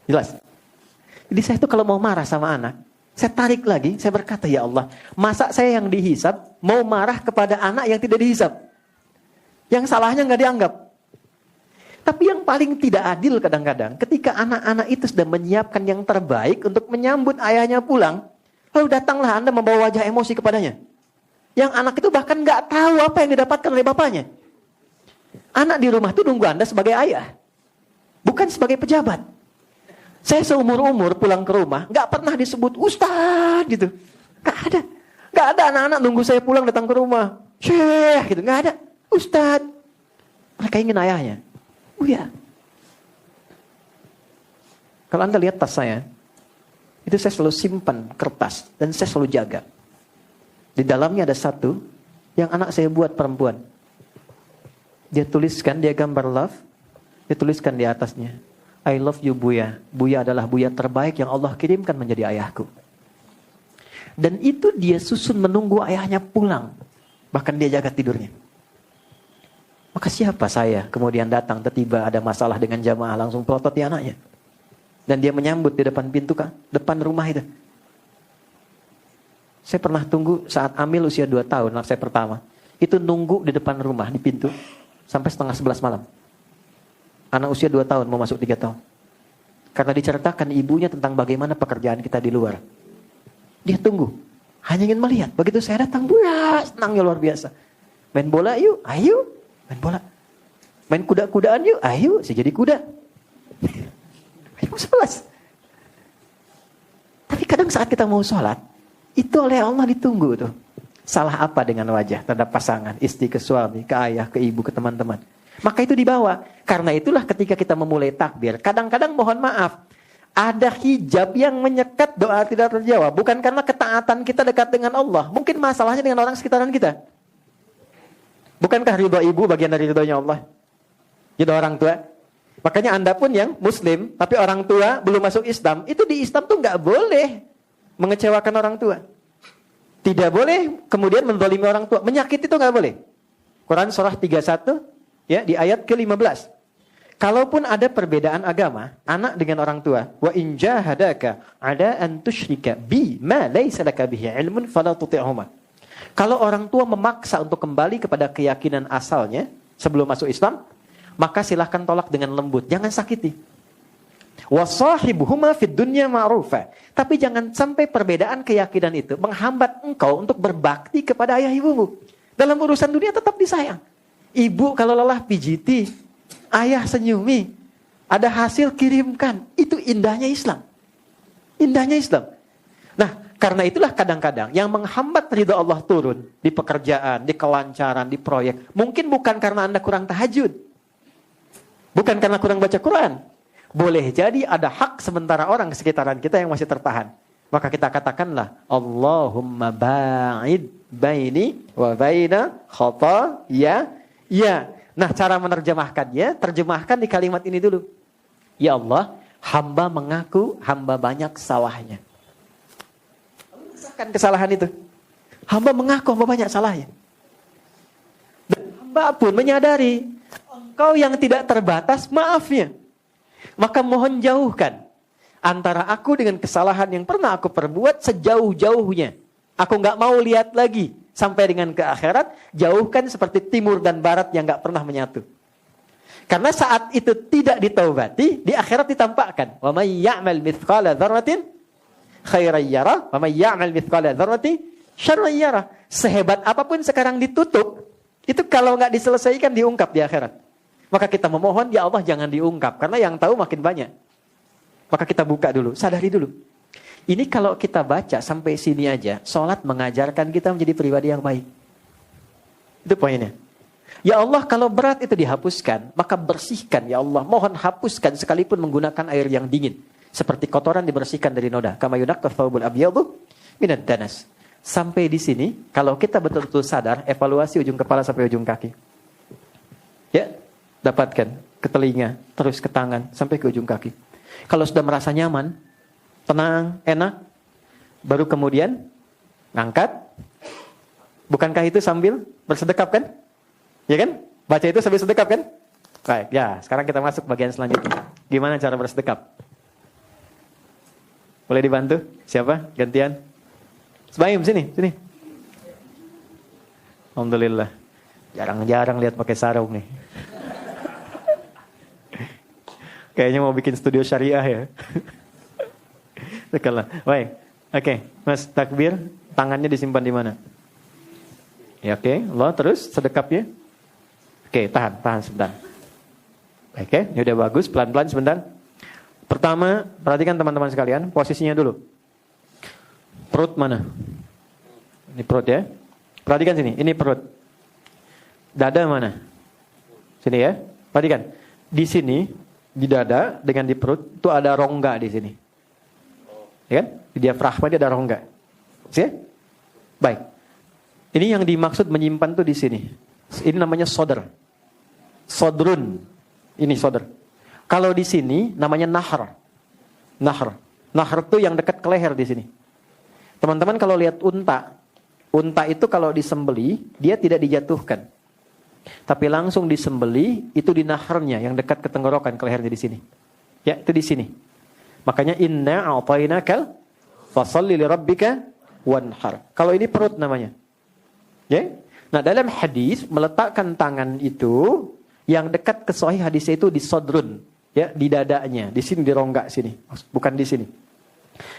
Jelas? Jadi saya itu kalau mau marah sama anak, saya tarik lagi, saya berkata, ya Allah, masa saya yang dihisab, mau marah kepada anak yang tidak dihisab? Yang salahnya gak dianggap. Tapi yang paling tidak adil kadang-kadang, ketika anak-anak itu sudah menyiapkan yang terbaik untuk menyambut ayahnya pulang, lalu datanglah Anda membawa wajah emosi kepadanya. Yang anak itu bahkan gak tahu apa yang didapatkan oleh bapaknya. Anak di rumah itu nunggu Anda sebagai ayah, bukan sebagai pejabat. Saya seumur-umur pulang ke rumah, gak pernah disebut Ustadz gitu. Gak ada. Gak ada anak-anak nunggu saya pulang datang ke rumah. Syekh gitu, gak ada. Ustadz. Mereka ingin ayahnya. Oh ya. Kalau Anda lihat tas saya, itu saya selalu simpan kertas dan saya selalu jaga. Di dalamnya ada satu yang anak saya buat perempuan. Dia tuliskan, dia gambar love, dia tuliskan di atasnya, I love you Buya. Buya adalah Buya terbaik yang Allah kirimkan menjadi ayahku. Dan itu dia susun menunggu ayahnya pulang. Bahkan dia jaga tidurnya. Maka siapa saya kemudian datang tiba-tiba ada masalah dengan jamaah langsung pelototi anaknya. Dan dia menyambut di depan pintu depan rumah itu. Saya pernah tunggu saat Amil usia 2 tahun, anak saya pertama. Itu nunggu di depan rumah di pintu sampai 10:30 malam. Anak usia 2 tahun mau masuk 3 tahun. Karena diceritakan ibunya tentang bagaimana pekerjaan kita di luar. Dia tunggu. Hanya ingin melihat. Begitu saya datang, senangnya luar biasa. Main bola yuk, ayo. Main bola. Main kuda-kudaan yuk. Ayo, saya jadi kuda. Ayo, 11. Tapi kadang saat kita mau sholat, itu oleh Allah ditunggu tuh. Salah apa dengan wajah terhadap pasangan, istri ke suami, ke ayah, ke ibu, ke teman-teman. Maka itu dibawa. Karena itulah ketika kita memulai takbir, kadang-kadang mohon maaf, ada hijab yang menyekat doa tidak terjawab. Bukan karena ketaatan kita dekat dengan Allah. Mungkin masalahnya dengan orang sekitaran kita. Bukankah ridho ibu bagian dari ridhonya Allah? Ridho orang tua. Makanya Anda pun yang muslim, tapi orang tua belum masuk Islam, itu di Islam tuh nggak boleh mengecewakan orang tua. Tidak boleh kemudian menzalimi orang tua. Menyakiti itu nggak boleh. Quran surah 31 ya di ayat ke-15. Kalaupun ada perbedaan agama, anak dengan orang tua, wa in jahadaka ada an tusyrika bi ma laysa laka bihi ilmun fala tuti'huma. Kalau orang tua memaksa untuk kembali kepada keyakinan asalnya sebelum masuk Islam, maka silahkan tolak dengan lembut, jangan sakiti. Wasahibuhuma fid dunya ma'rufa. Tapi jangan sampai perbedaan keyakinan itu menghambat engkau untuk berbakti kepada ayah ibumu. Dalam urusan dunia tetap disayang. Ibu kalau lelah pijiti, ayah senyumi, ada hasil kirimkan. Itu indahnya Islam. Indahnya Islam. Nah, karena itulah kadang-kadang yang menghambat ridha Allah turun di pekerjaan, di kelancaran, di proyek. Mungkin bukan karena Anda kurang tahajud. Bukan karena kurang baca Quran. Boleh jadi ada hak sementara orang di sekitaran kita yang masih tertahan. Maka kita katakanlah, Allahumma ba'id baini wa baina khataaya. Ya. Nah, cara menerjemahkannya, terjemahkan di kalimat ini dulu. Ya Allah, hamba mengaku hamba banyak salahnya. Kesahkan kesalahan itu. Hamba mengaku hamba banyak salahnya. Dan hamba pun menyadari Engkau yang tidak terbatas maafnya. Maka mohon jauhkan antara aku dengan kesalahan yang pernah aku perbuat sejauh-jauhnya. Aku gak mau lihat lagi sampai dengan ke akhirat. Jauhkan seperti timur dan barat yang gak pernah menyatu. Karena saat itu tidak ditaubati, di akhirat ditampakkan. Wa may ya'mal mithqala dzarratin khairan yarah, wa may ya'mal mithqala dzarratin syarran yarah. Sehebat apapun sekarang ditutup, itu kalau nggak diselesaikan diungkap di akhirat. Maka kita memohon, ya Allah jangan diungkap, karena yang tahu makin banyak. Maka kita buka dulu, sadari dulu. Ini kalau kita baca sampai sini aja, sholat mengajarkan kita menjadi pribadi yang baik. Itu poinnya. Ya Allah, kalau berat itu dihapuskan, maka bersihkan. Ya Allah, mohon hapuskan sekalipun menggunakan air yang dingin. Seperti kotoran dibersihkan dari noda. Kama yunaqqa thawbul abyadu minad danas. Sampai di sini, kalau kita betul-betul sadar, evaluasi ujung kepala sampai ujung kaki. Ya, dapatkan ke telinga, terus ke tangan, sampai ke ujung kaki. Kalau sudah merasa nyaman, tenang, enak, baru kemudian ngangkat. Bukankah itu sambil bersedekap kan? Ya kan? Baca itu sambil sedekap kan? Baik, ya sekarang kita masuk bagian selanjutnya. Gimana cara bersedekap? Boleh dibantu? Siapa? Gantian. Sebaim, sini. Alhamdulillah. Jarang-jarang lihat pakai sarung nih. Kayaknya mau bikin studio syariah ya. Dekelah. Baik. Oke, Mas takbir, tangannya disimpan di mana? Ya, oke. Allah terus sedekapnya. Oke, tahan sebentar. Oke, ini udah bagus, pelan-pelan sebentar. Pertama, perhatikan teman-teman sekalian, posisinya dulu. Perut mana? Ini perut ya. Perhatikan sini, ini perut. Dada mana? Sini ya. Perhatikan. Di sini, di dada dengan di perut itu ada rongga di sini. Ya kan? Di diafragma dia ada rongga. Sih? Baik. Ini yang dimaksud menyimpan tuh di sini. Ini namanya sodar. Sodrun. Ini sodar. Kalau di sini namanya nahar. Nahar tuh yang dekat ke leher di sini. Teman-teman kalau lihat unta itu kalau disembeli dia tidak dijatuhkan, tapi langsung disembeli itu di naharnya yang dekat ke tenggorokan, ke lehernya di sini. Ya, itu di sini. Makanya inna a'tainakal fasholli lirabbika wanhar. Kalau ini perut namanya. Ya. Nah, dalam hadis meletakkan tangan itu yang dekat ke sahih hadis itu di sodrun, ya, di dadanya, di sini di rongga sini, bukan di sini.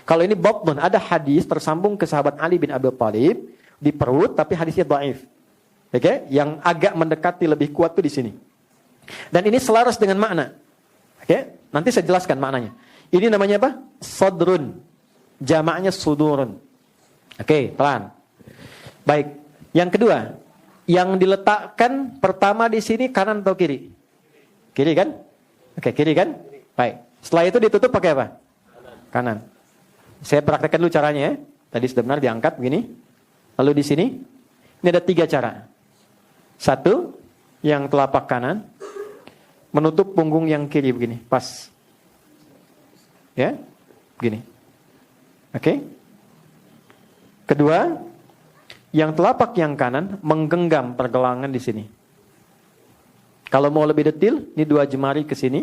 Kalau ini batnun, ada hadis tersambung ke sahabat Ali bin Abi Thalib di perut, tapi hadisnya dhaif. Oke, yang agak mendekati lebih kuat tuh di sini. Dan ini selaras dengan makna. Oke, nanti saya jelaskan maknanya. Ini namanya apa? Sodrun. Jamaknya sudurun. Oke, pelan. Baik. Yang kedua, yang diletakkan pertama di sini kanan atau kiri? Kiri kan? Oke, kiri kan? Baik. Setelah itu ditutup pakai apa? Kanan. Saya praktekkan dulu caranya ya. Tadi sudah benar diangkat begini. Lalu di sini, ini ada 3 cara. 1, yang telapak kanan menutup punggung yang kiri begini, pas. Ya, begini. Oke. Kedua, yang telapak yang kanan menggenggam pergelangan di sini. Kalau mau lebih detail, ini 2 jemari ke sini,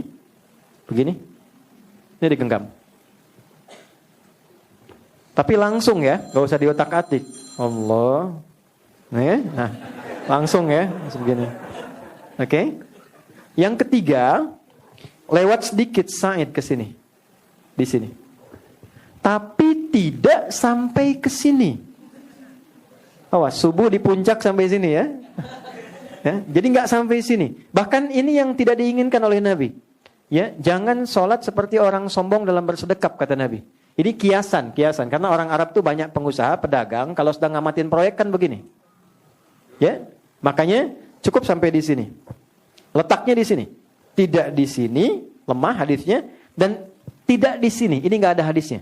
begini. Ini digenggam. Tapi langsung ya, gak usah diotak-atik. Allah. Nah, langsung ya, begini. Oke. Yang ketiga, lewat sedikit sa'id ke sini. Di sini. Tapi tidak sampai ke sini. Awas, subuh di puncak sampai sini ya. Ya, jadi nggak sampai sini. Bahkan ini yang tidak diinginkan oleh Nabi. Ya, jangan sholat seperti orang sombong dalam bersedekap, kata Nabi. Ini kiasan. Karena orang Arab tuh banyak pengusaha, pedagang, kalau sedang ngamatin proyek kan begini. Ya, makanya cukup sampai di sini. Letaknya di sini. Tidak di sini, lemah hadisnya, dan tidak di sini. Ini nggak ada hadisnya.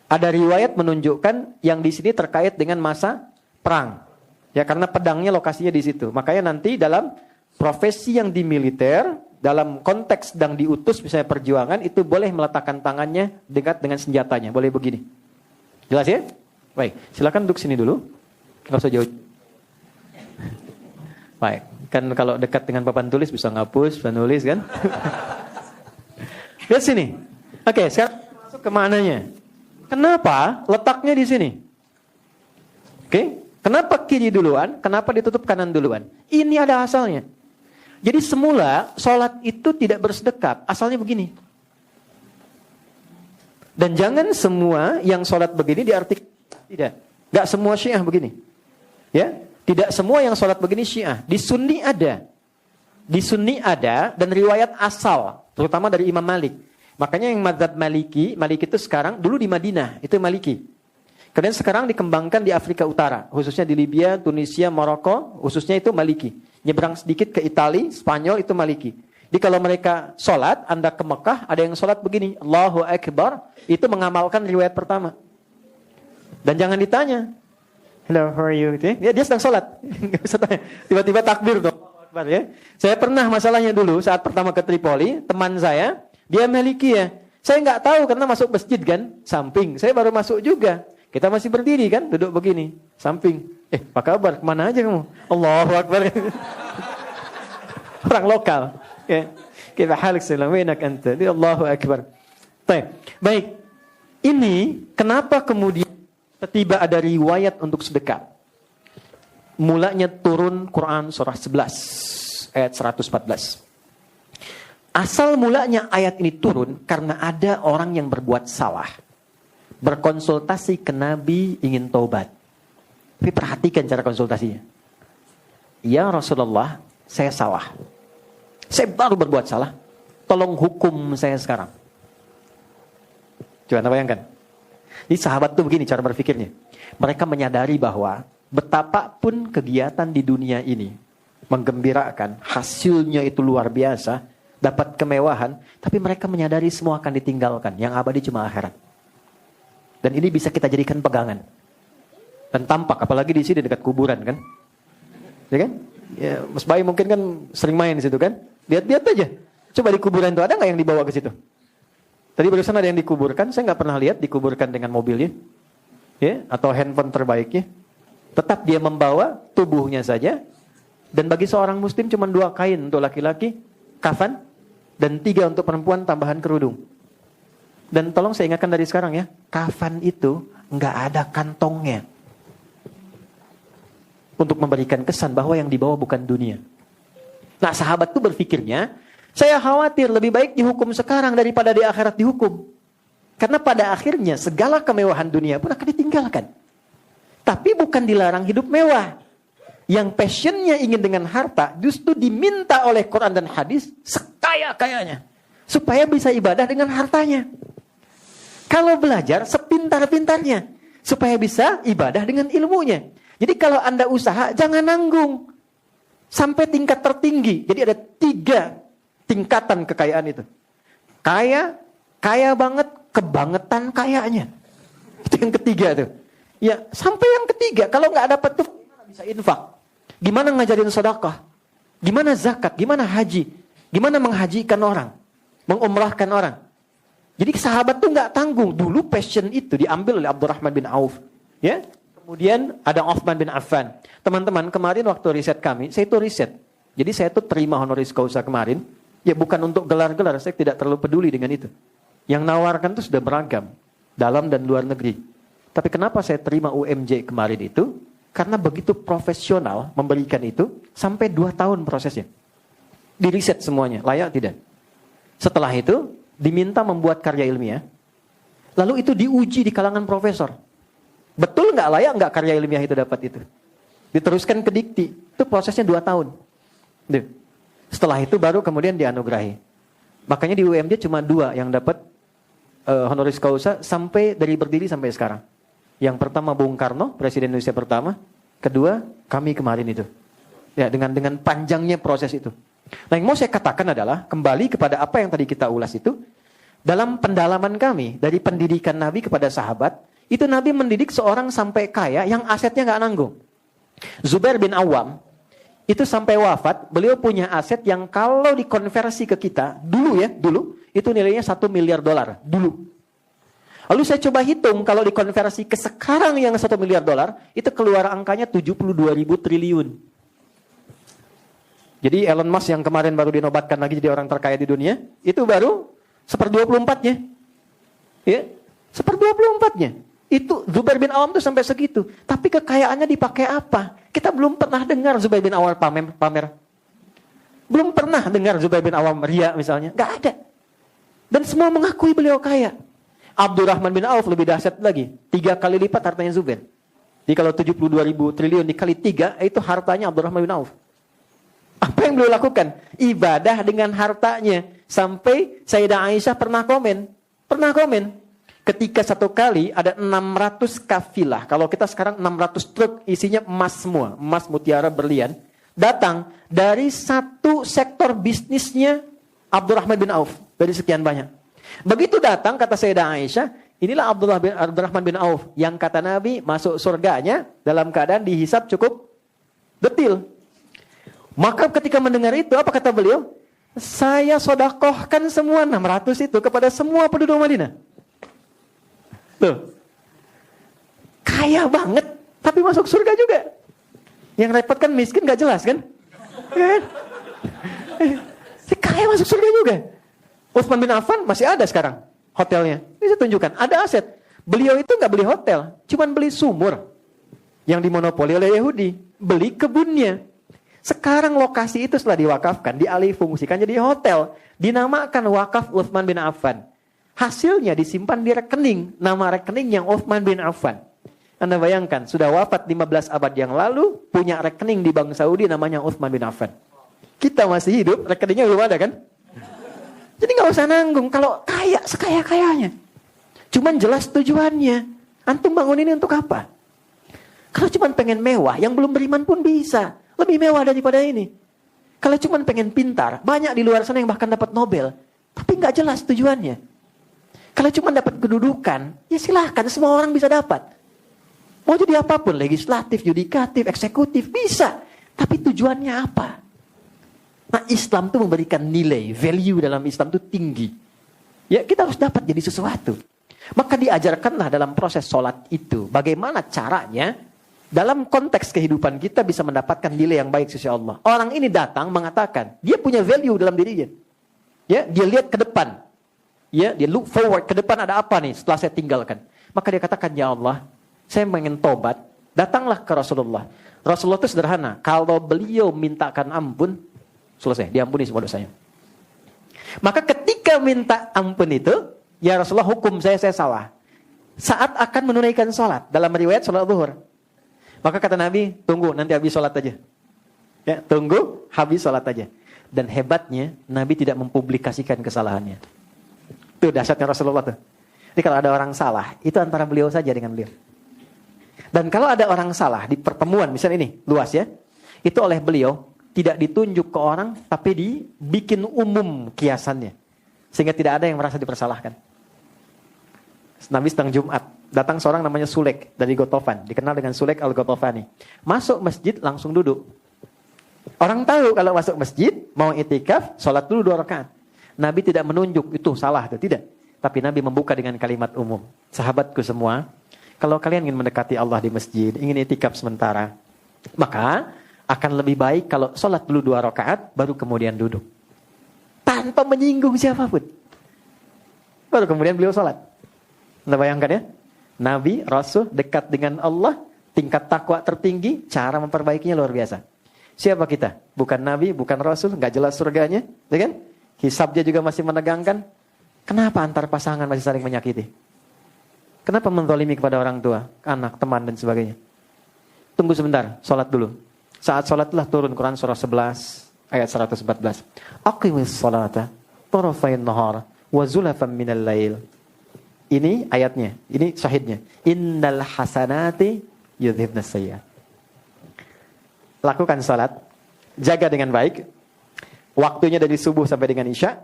Ada riwayat menunjukkan yang di sini terkait dengan masa perang. Ya, karena pedangnya lokasinya di situ. Makanya nanti dalam profesi yang di militer, dalam konteks sedang diutus misalnya perjuangan, itu boleh meletakkan tangannya dekat dengan senjatanya. Boleh begini. Jelas ya? Baik, silakan duduk sini dulu. Nggak usah jauh. Baik, kan kalau dekat dengan papan tulis bisa ngapus, bisa nulis kan? Lihat sini. Oke, sekarang masuk ke mananya. Kenapa letaknya di sini? Oke. Kenapa kiri duluan? Kenapa ditutup kanan duluan? Ini ada asalnya. Jadi semula sholat itu tidak bersedekap. Asalnya begini. Dan jangan semua yang sholat begini diartikan tidak. Gak semua Syiah begini. Ya, tidak semua yang sholat begini Syiah. Di Sunni ada. Di Sunni ada dan riwayat asal, terutama dari Imam Malik. Makanya yang mazhab Maliki itu sekarang dulu di Madinah itu Maliki. Kemudian sekarang dikembangkan di Afrika Utara, khususnya di Libya, Tunisia, Maroko, khususnya itu Maliki. Nyebrang sedikit ke Italia, Spanyol itu Maliki. Jadi kalau mereka sholat, Anda ke Mekah, ada yang sholat begini, Allahu Akbar, itu mengamalkan riwayat pertama. Dan jangan ditanya, hello, how are you? Dia sedang sholat. Tiba-tiba takbir dong. Ya. Saya pernah masalahnya dulu, saat pertama ke Tripoli, teman saya, dia Maliki ya. Saya nggak tahu karena masuk masjid kan, samping. Saya baru masuk juga. Kita masih berdiri kan, duduk begini, samping. Apa kabar? Kemana aja kamu? Allahu Akbar. Orang lokal. Kita halik salam, enak anta. Allahu Akbar. Baik. Ini kenapa kemudian tiba ada riwayat untuk sedekah? Mulanya turun Quran surah 11 ayat 114. Asal mulanya ayat ini turun karena ada orang yang berbuat salah. Berkonsultasi ke Nabi ingin taubat. Tapi perhatikan cara konsultasinya. Ya Rasulullah, saya salah. Saya baru berbuat salah. Tolong hukum saya sekarang. Coba Anda bayangkan. Jadi sahabat itu begini cara berpikirnya. Mereka menyadari bahwa betapapun kegiatan di dunia ini menggembirakan, hasilnya itu luar biasa, dapat kemewahan, tapi mereka menyadari semua akan ditinggalkan. Yang abadi cuma akhirat. Dan ini bisa kita jadikan pegangan. Dan tampak, apalagi di sini dekat kuburan kan. Ya kan? Ya, Mas Bayi mungkin kan sering main di situ kan. Lihat-lihat aja. Coba di kuburan itu ada nggak yang dibawa ke situ? Tadi barusan ada yang dikuburkan, saya nggak pernah lihat dikuburkan dengan mobilnya. Ya, atau handphone terbaiknya. Tetap dia membawa tubuhnya saja. Dan bagi seorang muslim cuma 2 kain untuk laki-laki, kafan. Dan 3 untuk perempuan tambahan kerudung. Dan tolong saya ingatkan dari sekarang ya, kafan itu nggak ada kantongnya. Untuk memberikan kesan bahwa yang dibawa bukan dunia. Nah sahabat itu berpikirnya, saya khawatir lebih baik dihukum sekarang daripada di akhirat dihukum. Karena pada akhirnya segala kemewahan dunia pun akan ditinggalkan. Tapi bukan dilarang hidup mewah. Yang passionnya ingin dengan harta, justru diminta oleh Quran dan hadis sekaya-kayanya. Supaya bisa ibadah dengan hartanya. Kalau belajar sepintar-pintarnya. Supaya bisa ibadah dengan ilmunya. Jadi kalau Anda usaha, jangan nanggung. Sampai tingkat tertinggi. Jadi ada 3 tingkatan kekayaan itu. Kaya banget, kebangetan kayanya. Itu yang ketiga tuh. Ya, sampai yang ketiga. Kalau nggak dapat tuh, gimana bisa infak? Gimana ngajarin sedekah? Gimana zakat? Gimana haji? Gimana menghajikan orang? Mengumrahkan orang? Jadi sahabat tuh nggak tanggung. Dulu passion itu diambil oleh Abdurrahman bin Auf. Ya. Kemudian ada Uthman bin Affan. Teman-teman, kemarin waktu riset kami, saya itu riset. Jadi saya tuh terima honoris causa kemarin. Ya bukan untuk gelar-gelar, saya tidak terlalu peduli dengan itu. Yang nawarkan itu sudah beragam. Dalam dan luar negeri. Tapi kenapa saya terima UMJ kemarin itu? Karena begitu profesional memberikan itu, sampai 2 tahun prosesnya. Diriset semuanya, layak tidak. Setelah itu, diminta membuat karya ilmiah. Lalu itu diuji di kalangan profesor. Betul nggak layak nggak karya ilmiah itu dapat itu? Diteruskan ke dikti. Itu prosesnya 2 tahun. Tuh. Setelah itu baru kemudian dianugerahi. Makanya di UMJ cuma 2 yang dapat honoris causa sampai dari berdiri sampai sekarang. Yang pertama Bung Karno, Presiden Indonesia pertama. Kedua, kami kemarin itu. Ya, dengan panjangnya proses itu. Nah, yang mau saya katakan adalah kembali kepada apa yang tadi kita ulas itu. Dalam pendalaman kami dari pendidikan Nabi kepada sahabat, itu Nabi mendidik seorang sampai kaya yang asetnya nggak nanggung. Zubair bin Awam itu sampai wafat, beliau punya aset yang kalau dikonversi ke kita dulu itu nilainya $1 miliar dulu. Lalu saya coba hitung kalau dikonversi ke sekarang yang $1 miliar, itu keluar angkanya 72.000 triliun. Jadi Elon Musk yang kemarin baru dinobatkan lagi jadi orang terkaya di dunia, itu baru 1/24-nya. Ya, 1/24-nya. Itu Zubair bin Awam tuh sampai segitu. Tapi kekayaannya dipakai apa? Kita belum pernah dengar Zubair bin Awam pamer. Belum pernah dengar Zubair bin Awam ria misalnya. Gak ada. Dan semua mengakui beliau kaya. Abdurrahman bin Auf lebih dahsyat lagi. 3 kali lipat hartanya Zubair. Jadi kalau 72.000 triliun dikali 3, itu hartanya Abdurrahman bin Auf. Apa yang beliau lakukan? Ibadah dengan hartanya. Sampai Sayyidah Aisyah pernah komen. Ketika satu kali ada 600 kafilah. Kalau kita sekarang 600 truk isinya emas semua. Emas, mutiara, berlian. Datang dari satu sektor bisnisnya Abdurrahman bin Auf. Dari sekian banyak. Begitu datang kata Sayyidah Aisyah. Inilah Abdurrahman bin Auf. Yang kata Nabi masuk surganya dalam keadaan dihisap cukup detil. Maka ketika mendengar itu apa kata beliau? Saya sodakohkan semua 600 itu kepada semua penduduk Madinah. Tuh. Kaya banget, tapi masuk surga juga. Yang repot kan miskin gak jelas kan? Si kaya masuk surga juga. Utsman bin Affan masih ada sekarang hotelnya. Bisa tunjukkan, ada aset. Beliau itu gak beli hotel, cuman beli sumur yang dimonopoli oleh Yahudi. Beli kebunnya. Sekarang lokasi itu setelah diwakafkan, dialih fungsikan jadi hotel. Dinamakan wakaf Utsman bin Affan. Hasilnya disimpan di rekening. Nama rekening yang Utsman bin Affan. Anda bayangkan, sudah wafat 15 abad yang lalu, punya rekening di Bank Saudi namanya Utsman bin Affan. Kita masih hidup, rekeningnya belum ada kan? Jadi gak usah nanggung, kalau kaya, sekaya-kayanya. Cuman jelas tujuannya. Antum bangun ini untuk apa? Kalau cuman pengen mewah, yang belum beriman pun bisa. Lebih mewah daripada ini. Kalau cuman pengen pintar, banyak di luar sana yang bahkan dapat Nobel. Tapi gak jelas tujuannya. Kalau cuma dapat kedudukan, ya silahkan, semua orang bisa dapat. Mau jadi apapun, legislatif, yudikatif, eksekutif, bisa. Tapi tujuannya apa? Nah, Islam itu memberikan nilai, value dalam Islam itu tinggi. Ya, kita harus dapat jadi sesuatu. Maka diajarkanlah dalam proses sholat itu, bagaimana caranya, dalam konteks kehidupan kita bisa mendapatkan nilai yang baik sisi Allah. Orang ini datang mengatakan, dia punya value dalam dirinya. Ya, dia lihat ke depan. Ya, dia look forward ke depan ada apa nih setelah saya tinggalkan. Maka dia katakan, ya Allah, saya ingin tobat. Datanglah ke Rasulullah. Rasulullah itu sederhana. Kalau beliau mintakan ampun, selesai, diampuni semua dosanya. Maka ketika minta ampun itu, ya Rasulullah hukum saya salah. Saat akan menunaikan sholat, dalam riwayat sholat zuhur. Maka kata Nabi, tunggu nanti habis sholat aja. Ya, tunggu habis sholat aja. Dan hebatnya, Nabi tidak mempublikasikan kesalahannya. Itu dahsyatnya Rasulullah tuh. Jadi kalau ada orang salah, itu antara beliau saja dengan beliau. Dan kalau ada orang salah di pertemuan, misalnya ini, luas ya. Itu oleh beliau, tidak ditunjuk ke orang, tapi dibikin umum kiasannya. Sehingga tidak ada yang merasa dipersalahkan. Nabi sedang Jumat, datang seorang namanya Sulek dari Gotofan. Dikenal dengan Sulek al-Gotofani. Masuk masjid, langsung duduk. Orang tahu kalau masuk masjid, mau itikaf, sholat dulu 2 rakaat. Nabi tidak menunjuk, itu salah, itu tidak. Tapi Nabi membuka dengan kalimat umum. Sahabatku semua, kalau kalian ingin mendekati Allah di masjid, ingin itikaf sementara, maka akan lebih baik kalau sholat dulu 2 rakaat, baru kemudian duduk. Tanpa menyinggung siapapun. Baru kemudian beliau sholat. Anda bayangkan ya, Nabi, Rasul, dekat dengan Allah, tingkat takwa tertinggi, cara memperbaikinya luar biasa. Siapa kita? Bukan Nabi, bukan Rasul, gak jelas surganya, ya kan? Hisabnya juga masih menegangkan. Kenapa antar pasangan masih saling menyakiti? Kenapa menzalimi kepada orang tua, anak, teman, dan sebagainya? Tunggu sebentar, sholat dulu. Saat sholatlah turun Quran surah 11 ayat 114. Aqimis sholata tarafain nahar wa zulafan minal lail. Ini ayatnya, ini syahidnya. Innal hasanati yudhibnas sayyi'at. Lakukan salat, jaga dengan baik. Waktunya dari subuh sampai dengan isya.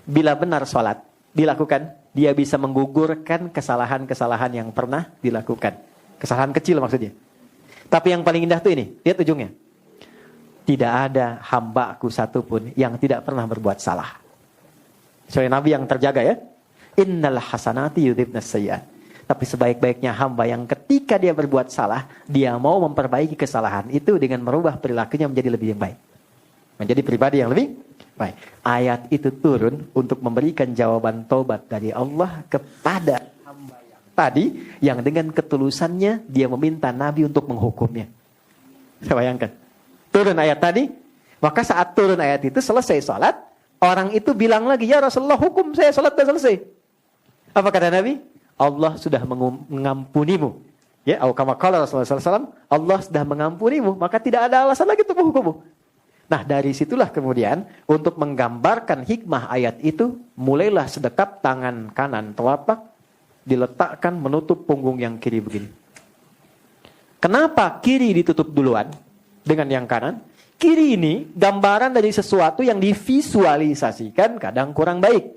Bila benar salat dilakukan, dia bisa menggugurkan kesalahan-kesalahan yang pernah dilakukan. Kesalahan kecil maksudnya. Tapi yang paling indah tuh ini, lihat ujungnya. Tidak ada hambaku satupun yang tidak pernah berbuat salah. Soalnya Nabi yang terjaga ya. Innal hasanati yudhibnas sayyi'at. Tapi sebaik-baiknya hamba yang ketika dia berbuat salah, dia mau memperbaiki kesalahan itu dengan merubah perilakunya menjadi lebih baik. Menjadi pribadi yang lebih baik. Ayat itu turun untuk memberikan jawaban taubat dari Allah kepada hamba yang tadi, yang dengan ketulusannya dia meminta Nabi untuk menghukumnya. Saya bayangkan. Turun ayat tadi, maka saat turun ayat itu selesai salat, orang itu bilang lagi, ya Rasulullah hukum saya, salat sudah selesai. Apa kata Nabi? Allah sudah mengampunimu. Ya, atau kama qala Rasulullah SAW, Allah sudah mengampunimu, maka tidak ada alasan lagi untuk menghukummu. Nah, dari situlah kemudian untuk menggambarkan hikmah ayat itu, mulailah sedekap tangan kanan telapak diletakkan menutup punggung yang kiri begini. Kenapa kiri ditutup duluan dengan yang kanan? Kiri ini gambaran dari sesuatu yang divisualisasikan kadang kurang baik.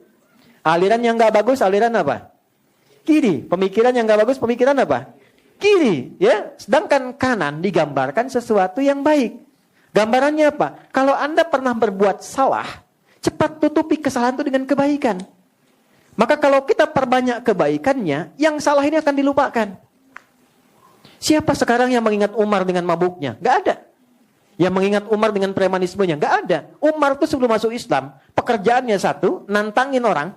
Aliran yang gak bagus, aliran apa? Kiri. Pemikiran yang gak bagus, pemikiran apa? Kiri. Ya. Sedangkan kanan digambarkan sesuatu yang baik. Gambarannya apa? Kalau Anda pernah berbuat salah, cepat tutupi kesalahan itu dengan kebaikan. Maka kalau kita perbanyak kebaikannya, yang salah ini akan dilupakan. Siapa sekarang yang mengingat Umar dengan mabuknya? Gak ada. Yang mengingat Umar dengan premanismenya? Gak ada. Umar itu sebelum masuk Islam, pekerjaannya satu, nantangin orang.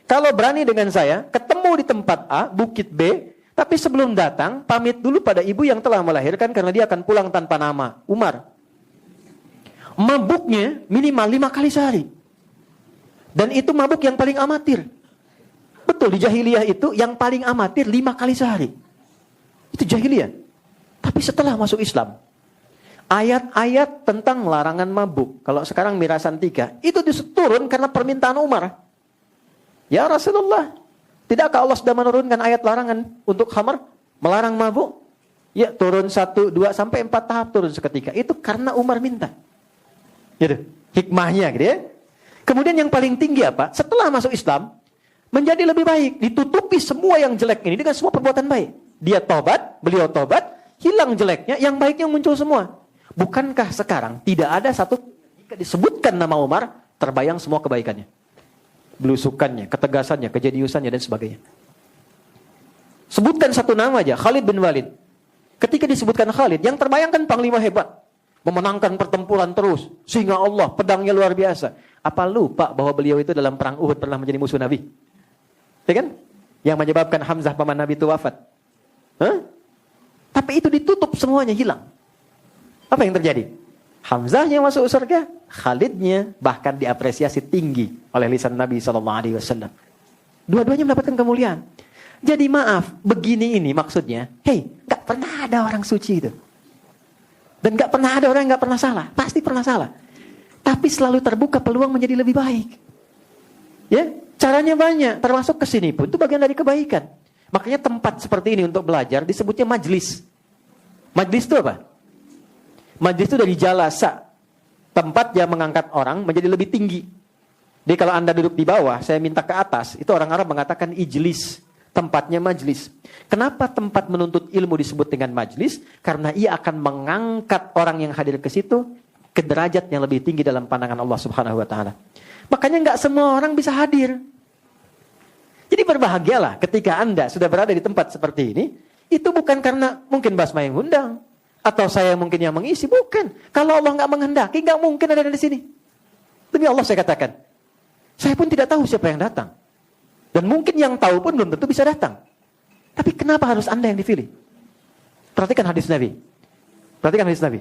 Kalau berani dengan saya, ketemu di tempat A, bukit B, tapi sebelum datang, pamit dulu pada ibu yang telah melahirkan karena dia akan pulang tanpa nama. Umar. Mabuknya minimal 5 kali sehari. Dan itu mabuk yang paling amatir. Betul, di jahiliyah itu yang paling amatir 5 kali sehari. Itu jahiliyah. Tapi setelah masuk Islam, ayat-ayat tentang larangan mabuk, kalau sekarang mirasan 3, itu turun karena permintaan Umar. Ya Rasulullah, tidakkah Allah sudah menurunkan ayat larangan untuk khamar? Melarang mabuk? Ya, turun 1, 2, sampai 4 tahap turun seketika. Itu karena Umar minta. Gitu. Hikmahnya gitu ya. Kemudian yang paling tinggi apa? Setelah masuk Islam, menjadi lebih baik. Ditutupi semua yang jelek ini dengan semua perbuatan baik. Dia tobat, beliau tobat, hilang jeleknya, yang baiknya muncul semua. Bukankah sekarang tidak ada satu, jika disebutkan nama Umar, terbayang semua kebaikannya. Belusukannya, ketegasannya, kejeniusannya, dan sebagainya. Sebutkan satu nama aja, Khalid bin Walid. Ketika disebutkan Khalid, yang terbayangkan panglima hebat. Memenangkan pertempuran terus. Sehingga Allah, pedangnya luar biasa. Apa lupa bahwa beliau itu dalam perang Uhud pernah menjadi musuh Nabi? Ya kan? Yang menyebabkan Hamzah paman Nabi itu wafat. Hah? Tapi itu ditutup semuanya, hilang. Apa yang terjadi? Hamzahnya masuk surga, Khalidnya bahkan diapresiasi tinggi oleh lisan Nabi SAW. Dua-duanya mendapatkan kemuliaan. Jadi maaf, begini ini maksudnya, gak pernah ada orang suci itu. Dan gak pernah ada orang yang gak pernah salah. Pasti pernah salah. Tapi selalu terbuka peluang menjadi lebih baik. Ya, caranya banyak, termasuk kesini pun, itu bagian dari kebaikan. Makanya tempat seperti ini untuk belajar disebutnya majlis. Majlis itu apa? Majlis itu dari jalasa, tempat yang mengangkat orang menjadi lebih tinggi. Jadi kalau Anda duduk di bawah, saya minta ke atas, itu orang Arab mengatakan ijlis, tempatnya majlis. Kenapa tempat menuntut ilmu disebut dengan majlis? Karena ia akan mengangkat orang yang hadir ke situ ke derajat yang lebih tinggi dalam pandangan Allah Subhanahu wa taala. Makanya nggak semua orang bisa hadir. Jadi berbahagialah ketika Anda sudah berada di tempat seperti ini. Itu bukan karena mungkin Basma yang undang. Atau saya mungkin yang mengisi. Bukan. Kalau Allah nggak menghendaki, nggak mungkin ada di sini. Demi Allah saya katakan. Saya pun tidak tahu siapa yang datang. Dan mungkin yang tahu pun belum tentu bisa datang. Tapi kenapa harus Anda yang dipilih? Perhatikan hadis Nabi. Perhatikan hadis Nabi.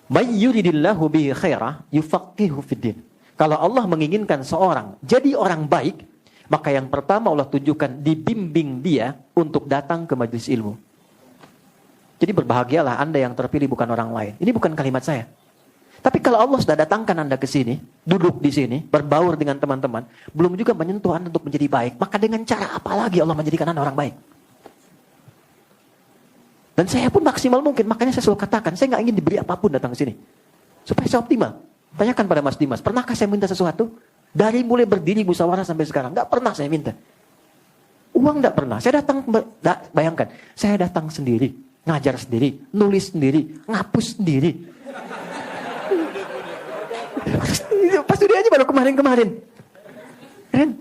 May yuridillahu bihi khairah yufaqihu fiddin. Kalau Allah menginginkan seorang jadi orang baik, maka yang pertama Allah tunjukkan, dibimbing dia untuk datang ke majelis ilmu. Jadi berbahagialah Anda yang terpilih bukan orang lain. Ini bukan kalimat saya. Tapi kalau Allah sudah datangkan Anda ke sini, duduk di sini, berbaur dengan teman-teman, belum juga menyentuh Anda untuk menjadi baik, maka dengan cara apa lagi Allah menjadikan Anda orang baik? Dan saya pun maksimal mungkin, makanya saya selalu katakan, saya nggak ingin diberi apapun datang ke sini. Supaya saya optimal. Tanyakan pada Mas Dimas, pernahkah saya minta sesuatu? Dari mulai berdiri musyawarah sampai sekarang, nggak pernah saya minta. Uang nggak pernah. Saya datang, bayangkan, saya datang sendiri, ngajar sendiri, nulis sendiri, ngapus sendiri. Pas dia aja baru kemarin-kemarin. Kan?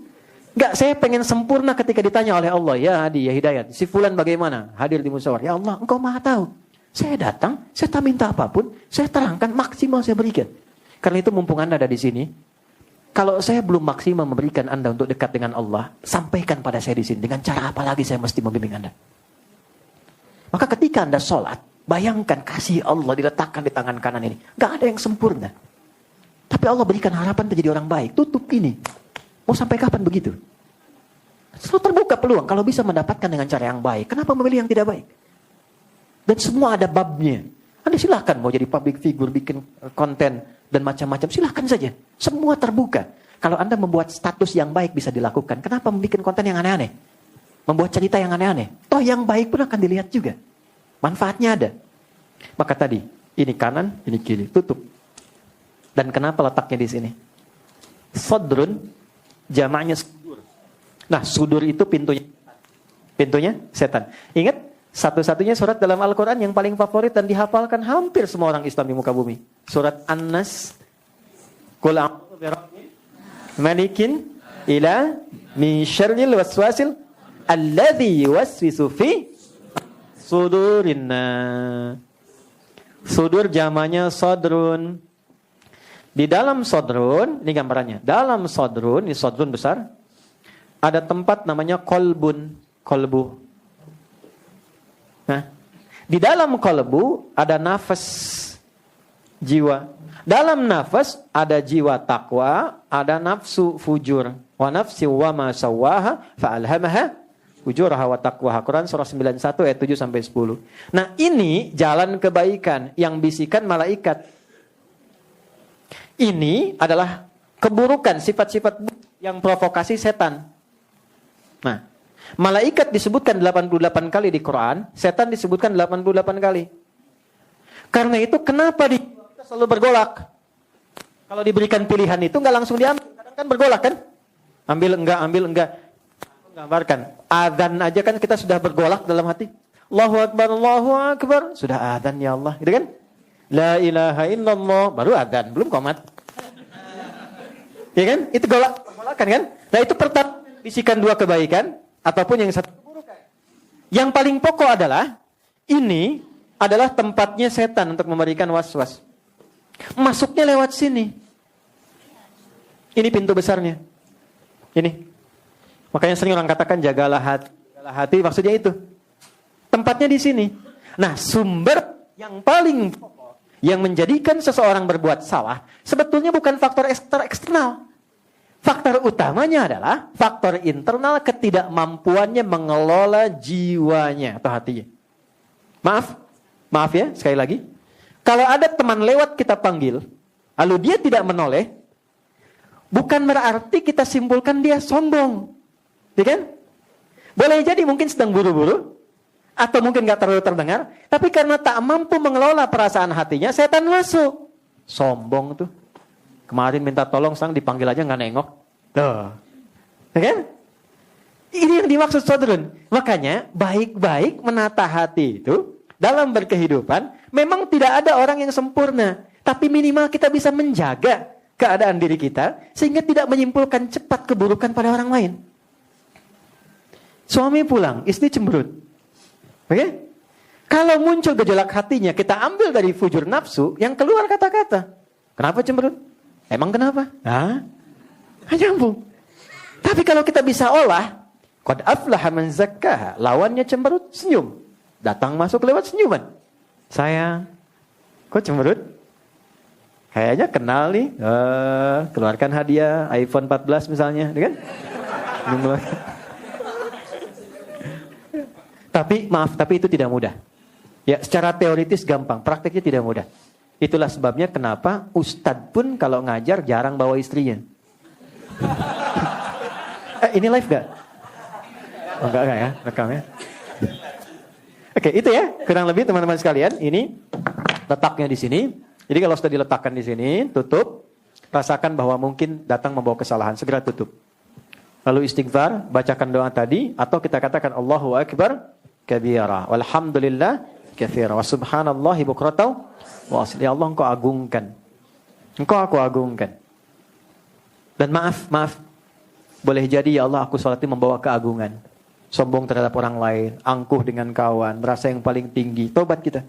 Nggak, saya pengen sempurna ketika ditanya oleh Allah, ya Hadi, ya Hidayat, si Fulan bagaimana? Hadir di musyawarah. Ya Allah, Engkau Maha tahu. Saya datang, saya tak minta apapun, saya terangkan maksimal saya berikan. Karena itu mumpung Anda ada di sini, kalau saya belum maksimal memberikan Anda untuk dekat dengan Allah, sampaikan pada saya di sini. Dengan cara apa lagi saya mesti membimbing Anda? Maka ketika Anda sholat, bayangkan kasih Allah diletakkan di tangan kanan ini. Nggak ada yang sempurna. Tapi Allah berikan harapan menjadi orang baik. Tutup ini. Mau sampai kapan begitu? Selalu terbuka peluang. Kalau bisa mendapatkan dengan cara yang baik, kenapa memilih yang tidak baik? Dan semua ada babnya. Anda silahkan mau jadi public figure, bikin konten, dan macam-macam. Silahkan saja. Semua terbuka. Kalau Anda membuat status yang baik bisa dilakukan. Kenapa membuat konten yang aneh-aneh? Membuat cerita yang aneh-aneh. Toh yang baik pun akan dilihat juga. Manfaatnya ada. Maka tadi, ini kanan, ini kiri. Tutup. Dan kenapa letaknya di sini? Sodrun, jamaknya sudur. Nah, sudur itu pintunya. Pintunya setan. Ingat, satu-satunya surat dalam Al-Quran yang paling favorit dan dihafalkan hampir semua orang Islam di muka bumi. Surat An-Nas. Qul a'udzu birabbil malikin ila min syarril waswasil alladzi yuwaswisu fi sudurin. Sudur jamaknya sodrun. Di dalam sodrun, ini gambarannya. Dalam sodrun, ini sodrun besar, ada tempat namanya kolbun, kolbu. Nah, di dalam kolbu ada nafas jiwa. Dalam nafas ada jiwa takwa, ada nafsu fujur. Wa nafsi wa ma sawwaha fa'alhamaha fujuraha wa taqwaha. Quran surah 91 ayat 7 sampai 10. Nah, ini jalan kebaikan yang bisikan malaikat. Ini adalah keburukan, sifat-sifat yang provokasi setan. Nah, malaikat disebutkan 88 kali di Quran, setan disebutkan 88 kali. Karena itu kenapa kita selalu bergolak? Kalau diberikan pilihan itu nggak langsung diambil, kadang kan bergolak kan? Ambil enggak. Gambarkan, adzan aja kan kita sudah bergolak dalam hati. Allahu Akbar. Sudah adzan ya Allah, gitu kan? La ilaha illallah, baru adzan, belum qomat. Ya kan? Itu golakan kan? Nah, itu pertama bisikan dua kebaikan ataupun yang satu keburukan. Yang paling pokok adalah ini adalah tempatnya setan untuk memberikan was-was. Masuknya lewat sini. Ini pintu besarnya. Ini. Makanya sering orang katakan jagalah hati, maksudnya itu. Tempatnya di sini. Nah, sumber yang paling pokok yang menjadikan seseorang berbuat salah sebetulnya bukan faktor eksternal. Faktor utamanya adalah faktor internal, ketidakmampuannya mengelola jiwanya atau hatinya. Maaf ya, sekali lagi. Kalau ada teman lewat kita panggil, lalu dia tidak menoleh, bukan berarti kita simpulkan dia sombong. Ya kan? Boleh jadi mungkin sedang buru-buru, atau mungkin gak terlalu terdengar, tapi karena tak mampu mengelola perasaan hatinya, setan masuk. Sombong tuh. Kemarin minta tolong, sang dipanggil aja gak nengok. Tuh. Ya kan? Ini yang dimaksud sodrun. Makanya baik-baik menata hati itu dalam berkehidupan, memang tidak ada orang yang sempurna. Tapi minimal kita bisa menjaga keadaan diri kita, sehingga tidak menyimpulkan cepat keburukan pada orang lain. Suami pulang, istri cemberut. Oke? Kalau muncul gejolak hatinya, kita ambil dari fujur nafsu, yang keluar kata-kata. Kenapa cemberut? Emang kenapa? Nyambung. Tapi kalau kita bisa olah, qad aflaha man zakkaha, lawannya cemberut, senyum. Datang masuk lewat senyuman. Sayang, kok cemberut? Kayaknya kenal nih. Keluarkan hadiah iPhone 14 misalnya, kan? Tapi maaf, tapi itu tidak mudah. Ya, secara teoritis gampang, prakteknya tidak mudah. Itulah sebabnya kenapa ustadz pun kalau ngajar jarang bawa istrinya. Ini live gak? Oh, enggak ya, rekam ya. Oke, itu ya, kurang lebih teman-teman sekalian, ini letaknya di sini. Jadi kalau sudah diletakkan di sini, tutup, rasakan bahwa mungkin datang membawa kesalahan, segera tutup. Lalu istighfar, bacakan doa tadi, atau kita katakan Allahu Akbar kabira, walhamdulillah katsira, wa subhanallahi bukratan wa asli. Ya Allah, engkau agungkan. Engkau aku agungkan. Dan maaf. Boleh jadi ya Allah aku salat ini membawa keagungan. Sombong terhadap orang lain, angkuh dengan kawan, merasa yang paling tinggi. Tobat kita.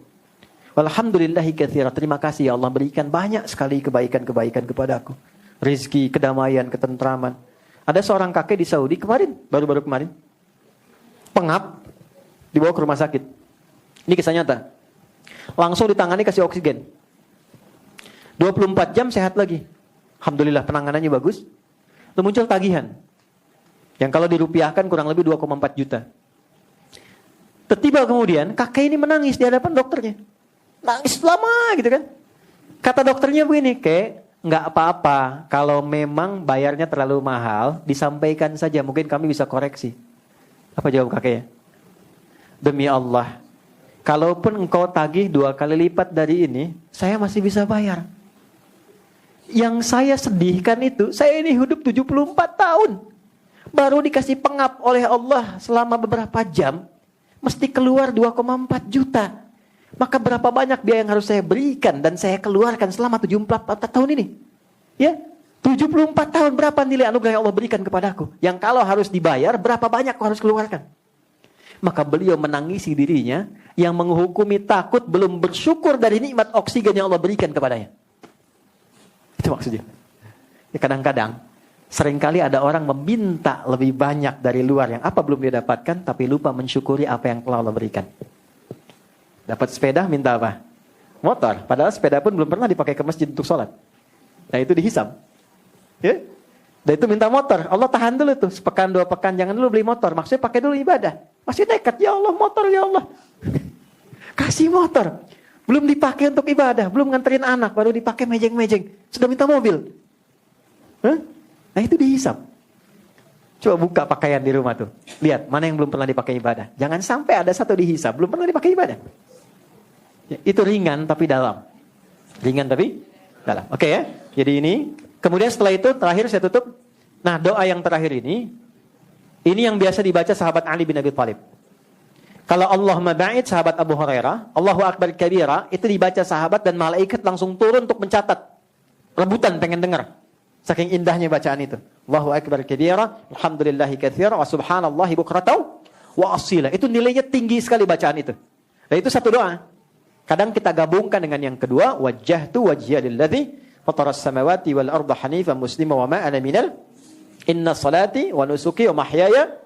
Walhamdulillahi katsira. Terima kasih ya Allah berikan banyak sekali kebaikan-kebaikan kepada aku. Rizki, kedamaian, ketentraman. Ada seorang kakek di Saudi kemarin, baru-baru kemarin. Pengap, dibawa ke rumah sakit. Ini kisah nyata. Langsung ditangani kasih oksigen. 24 jam sehat lagi. Alhamdulillah penanganannya bagus. Lalu muncul tagihan. Yang kalau dirupiahkan kurang lebih 2,4 juta. Tiba kemudian kakek ini menangis di hadapan dokternya. Nangis lama gitu kan. Kata dokternya begini, "Kek, nggak apa-apa. Kalau memang bayarnya terlalu mahal, disampaikan saja. Mungkin kami bisa koreksi." Apa jawab kakeknya? "Demi Allah, kalaupun engkau tagih 2 kali lipat dari ini, saya masih bisa bayar. Yang saya sedihkan itu, saya ini hidup 74 tahun. Baru dikasih pengap oleh Allah selama beberapa jam, mesti keluar 2,4 juta. Maka berapa banyak biaya yang harus saya berikan dan saya keluarkan selama 74 tahun ini. Ya, 74 tahun berapa nilai anugerah yang Allah berikan kepadaku. Yang kalau harus dibayar, berapa banyak aku harus keluarkan." Maka beliau menangisi dirinya yang menghukumi takut belum bersyukur dari nikmat oksigen yang Allah berikan kepadanya. Itu maksudnya. Ya, kadang-kadang seringkali ada orang meminta lebih banyak dari luar yang apa belum dia dapatkan, tapi lupa mensyukuri apa yang telah Allah berikan. Dapat sepeda, minta apa? Motor. Padahal sepeda pun belum pernah dipakai ke masjid untuk sholat. Nah itu dihisab. Ya? Dan itu minta motor. Allah tahan dulu tuh, sepekan 2 pekan, jangan dulu beli motor. Maksudnya pakai dulu ibadah. Masih nekat, ya Allah motor, ya Allah. Kasih motor. Belum dipakai untuk ibadah, belum nganterin anak, baru dipakai mejeng-mejeng. Sudah minta mobil. Hah? Nah itu dihisab. Coba buka pakaian di rumah tuh. Lihat, mana yang belum pernah dipakai ibadah. Jangan sampai ada satu dihisab, belum pernah dipakai ibadah. Ya, itu ringan tapi dalam. Ringan tapi dalam. Oke ya. Jadi ini. Kemudian setelah itu, terakhir saya tutup. Nah doa yang terakhir ini yang biasa dibaca sahabat Ali bin Abi Thalib. Kalau Allahumma ba'id sahabat Abu Hurairah, Allahu Akbar kabira, itu dibaca sahabat dan malaikat langsung turun untuk mencatat. Rebutan pengen dengar. Saking indahnya bacaan itu. Allahu Akbar kabira, alhamdulillahi katsira, wa subhanallahi bukratan wa asila. Itu nilainya tinggi sekali bacaan itu. Dan itu satu doa. Kadang kita gabungkan dengan yang kedua, wajjahtu wajhiya lilladzi fataras samawati wal arda hanifan muslima wa ma ana minal inna salati wa nusuki wa mahyaya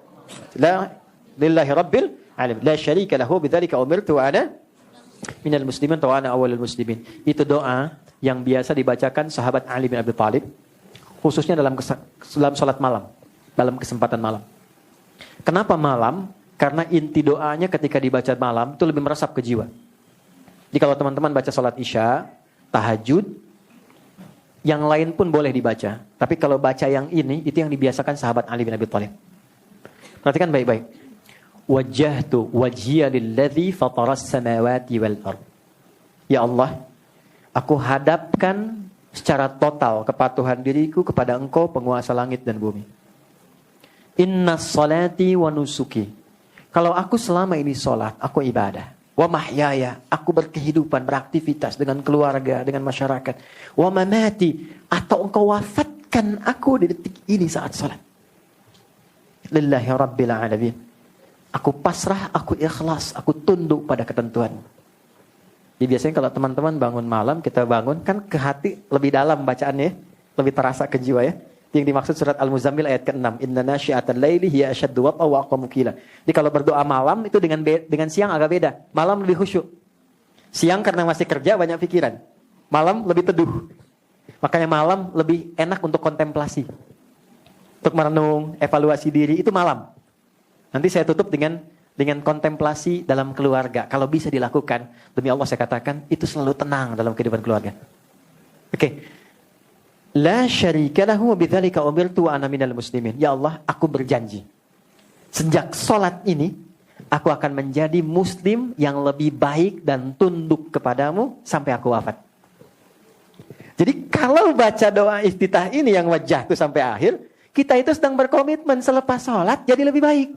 lillahi rabbil alamin la syarika lahu bidzalika umirtu wa ana minal muslimin wa ana awwalul muslimin. Itu doa yang biasa dibacakan sahabat Ali bin Abi Thalib khususnya dalam salat malam, dalam kesempatan malam. Kenapa malam? Karena inti doanya ketika dibaca malam itu lebih meresap ke jiwa. Jadi kalau teman-teman baca salat Isya, tahajud, yang lain pun boleh dibaca. Tapi kalau baca yang ini, itu yang dibiasakan sahabat Ali bin Abi Thalib. Perhatikan baik-baik. Wajjahtu wajhiya lilladzi fataras samawati wal ard. Ya Allah, aku hadapkan secara total kepatuhan diriku kepada Engkau penguasa langit dan bumi. Inna salati wa nusuki. Kalau aku selama ini sholat, aku ibadah. Wa mahyaya, aku berkehidupan, beraktivitas dengan keluarga, dengan masyarakat. Wa mamati, atau Engkau wafatkan aku di detik ini saat sholat. Lillahi rabbil alamin. Aku pasrah, aku ikhlas, aku tunduk pada ketentuan. Jadi biasanya kalau teman-teman bangun malam, kita bangun, kan ke hati lebih dalam bacaannya, lebih terasa ke jiwa ya. Yang dimaksud surat Al-Muzammil ayat ke-6. Inna nasyi'atal laili hiya asyaddu wat'a wa aqwamu qila. Jadi kalau berdoa malam itu dengan siang agak beda. Malam lebih khusyuk. Siang karena masih kerja banyak pikiran. Malam lebih teduh. Makanya malam lebih enak untuk kontemplasi. Untuk merenung, evaluasi diri itu malam. Nanti saya tutup dengan dengan kontemplasi dalam keluarga. Kalau bisa dilakukan, demi Allah saya katakan, itu selalu tenang dalam kehidupan keluarga. Oke. La syarika lahu wa bidzalika umirtu wa ana minal muslimin. Ya Allah, aku berjanji. Sejak sholat ini, aku akan menjadi muslim yang lebih baik dan tunduk kepadamu sampai aku wafat. Jadi kalau baca doa iftitah ini yang wajahtu sampai akhir, kita itu sedang berkomitmen selepas sholat jadi lebih baik.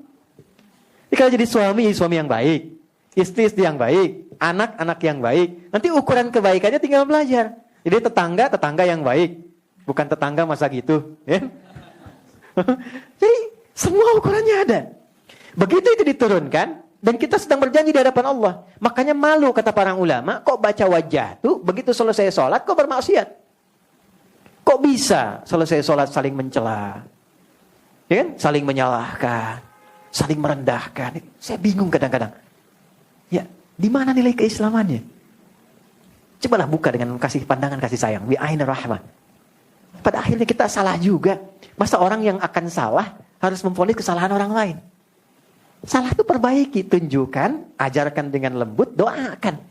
Jadi kalau jadi suami yang baik, istri yang baik, anak yang baik. Nanti ukuran kebaikannya tinggal belajar. Jadi tetangga yang baik. Bukan tetangga masa gitu. Ya? Jadi semua ukurannya ada. Begitu itu diturunkan, dan kita sedang berjanji di hadapan Allah. Makanya malu kata para ulama, kok baca wajah tuh, begitu selesai sholat, kok bermaksiat? Kok bisa selesai sholat saling mencela? Ya kan? Saling menyalahkan. Saling merendahkan. Saya bingung kadang-kadang. Ya, di mana nilai keislamannya? Cobalah buka dengan kasih pandangan kasih sayang. Bi'ainir rahmah. Pada akhirnya kita salah juga. Masa orang yang akan salah harus memvonis kesalahan orang lain? Salah itu perbaiki, tunjukkan, ajarkan dengan lembut, doakan.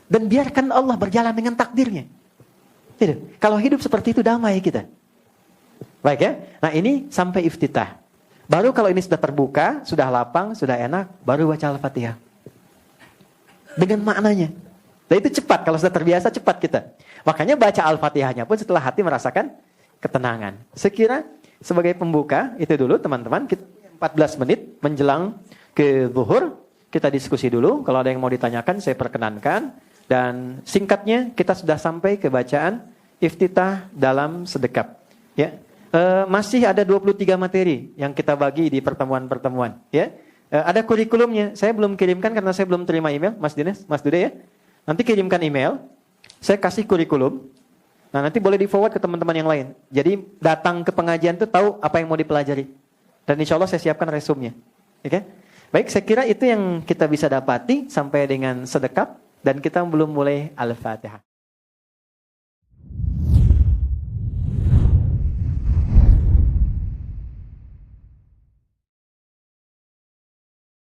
Dan biarkan Allah berjalan dengan takdirnya. Gitu. Kalau hidup seperti itu damai kita. Baik ya. Nah ini sampai iftitah. Baru kalau ini sudah terbuka, sudah lapang, sudah enak, baru baca Al-Fatihah. Dengan maknanya. Dan itu cepat, kalau sudah terbiasa cepat kita. Makanya baca Al-Fatihahnya pun setelah hati merasakan ketenangan. Sekira sebagai pembuka, itu dulu teman-teman. Kita 14 menit menjelang ke zuhur. Kita diskusi dulu. Kalau ada yang mau ditanyakan, saya perkenankan. Dan singkatnya, kita sudah sampai ke bacaan iftitah dalam sedekap. Ya. Masih ada 23 materi yang kita bagi di pertemuan-pertemuan. Ya. Ada kurikulumnya. Saya belum kirimkan karena saya belum terima email. Mas Dinas, Mas Dude ya. Nanti kirimkan email. Saya kasih kurikulum. Nah nanti boleh di-forward ke teman-teman yang lain. Jadi datang ke pengajian itu tahu apa yang mau dipelajari. Dan insya Allah saya siapkan resumenya. Okay? Baik, saya kira itu yang kita bisa dapati sampai dengan sedekap. Dan kita belum mulai Al-Fatihah.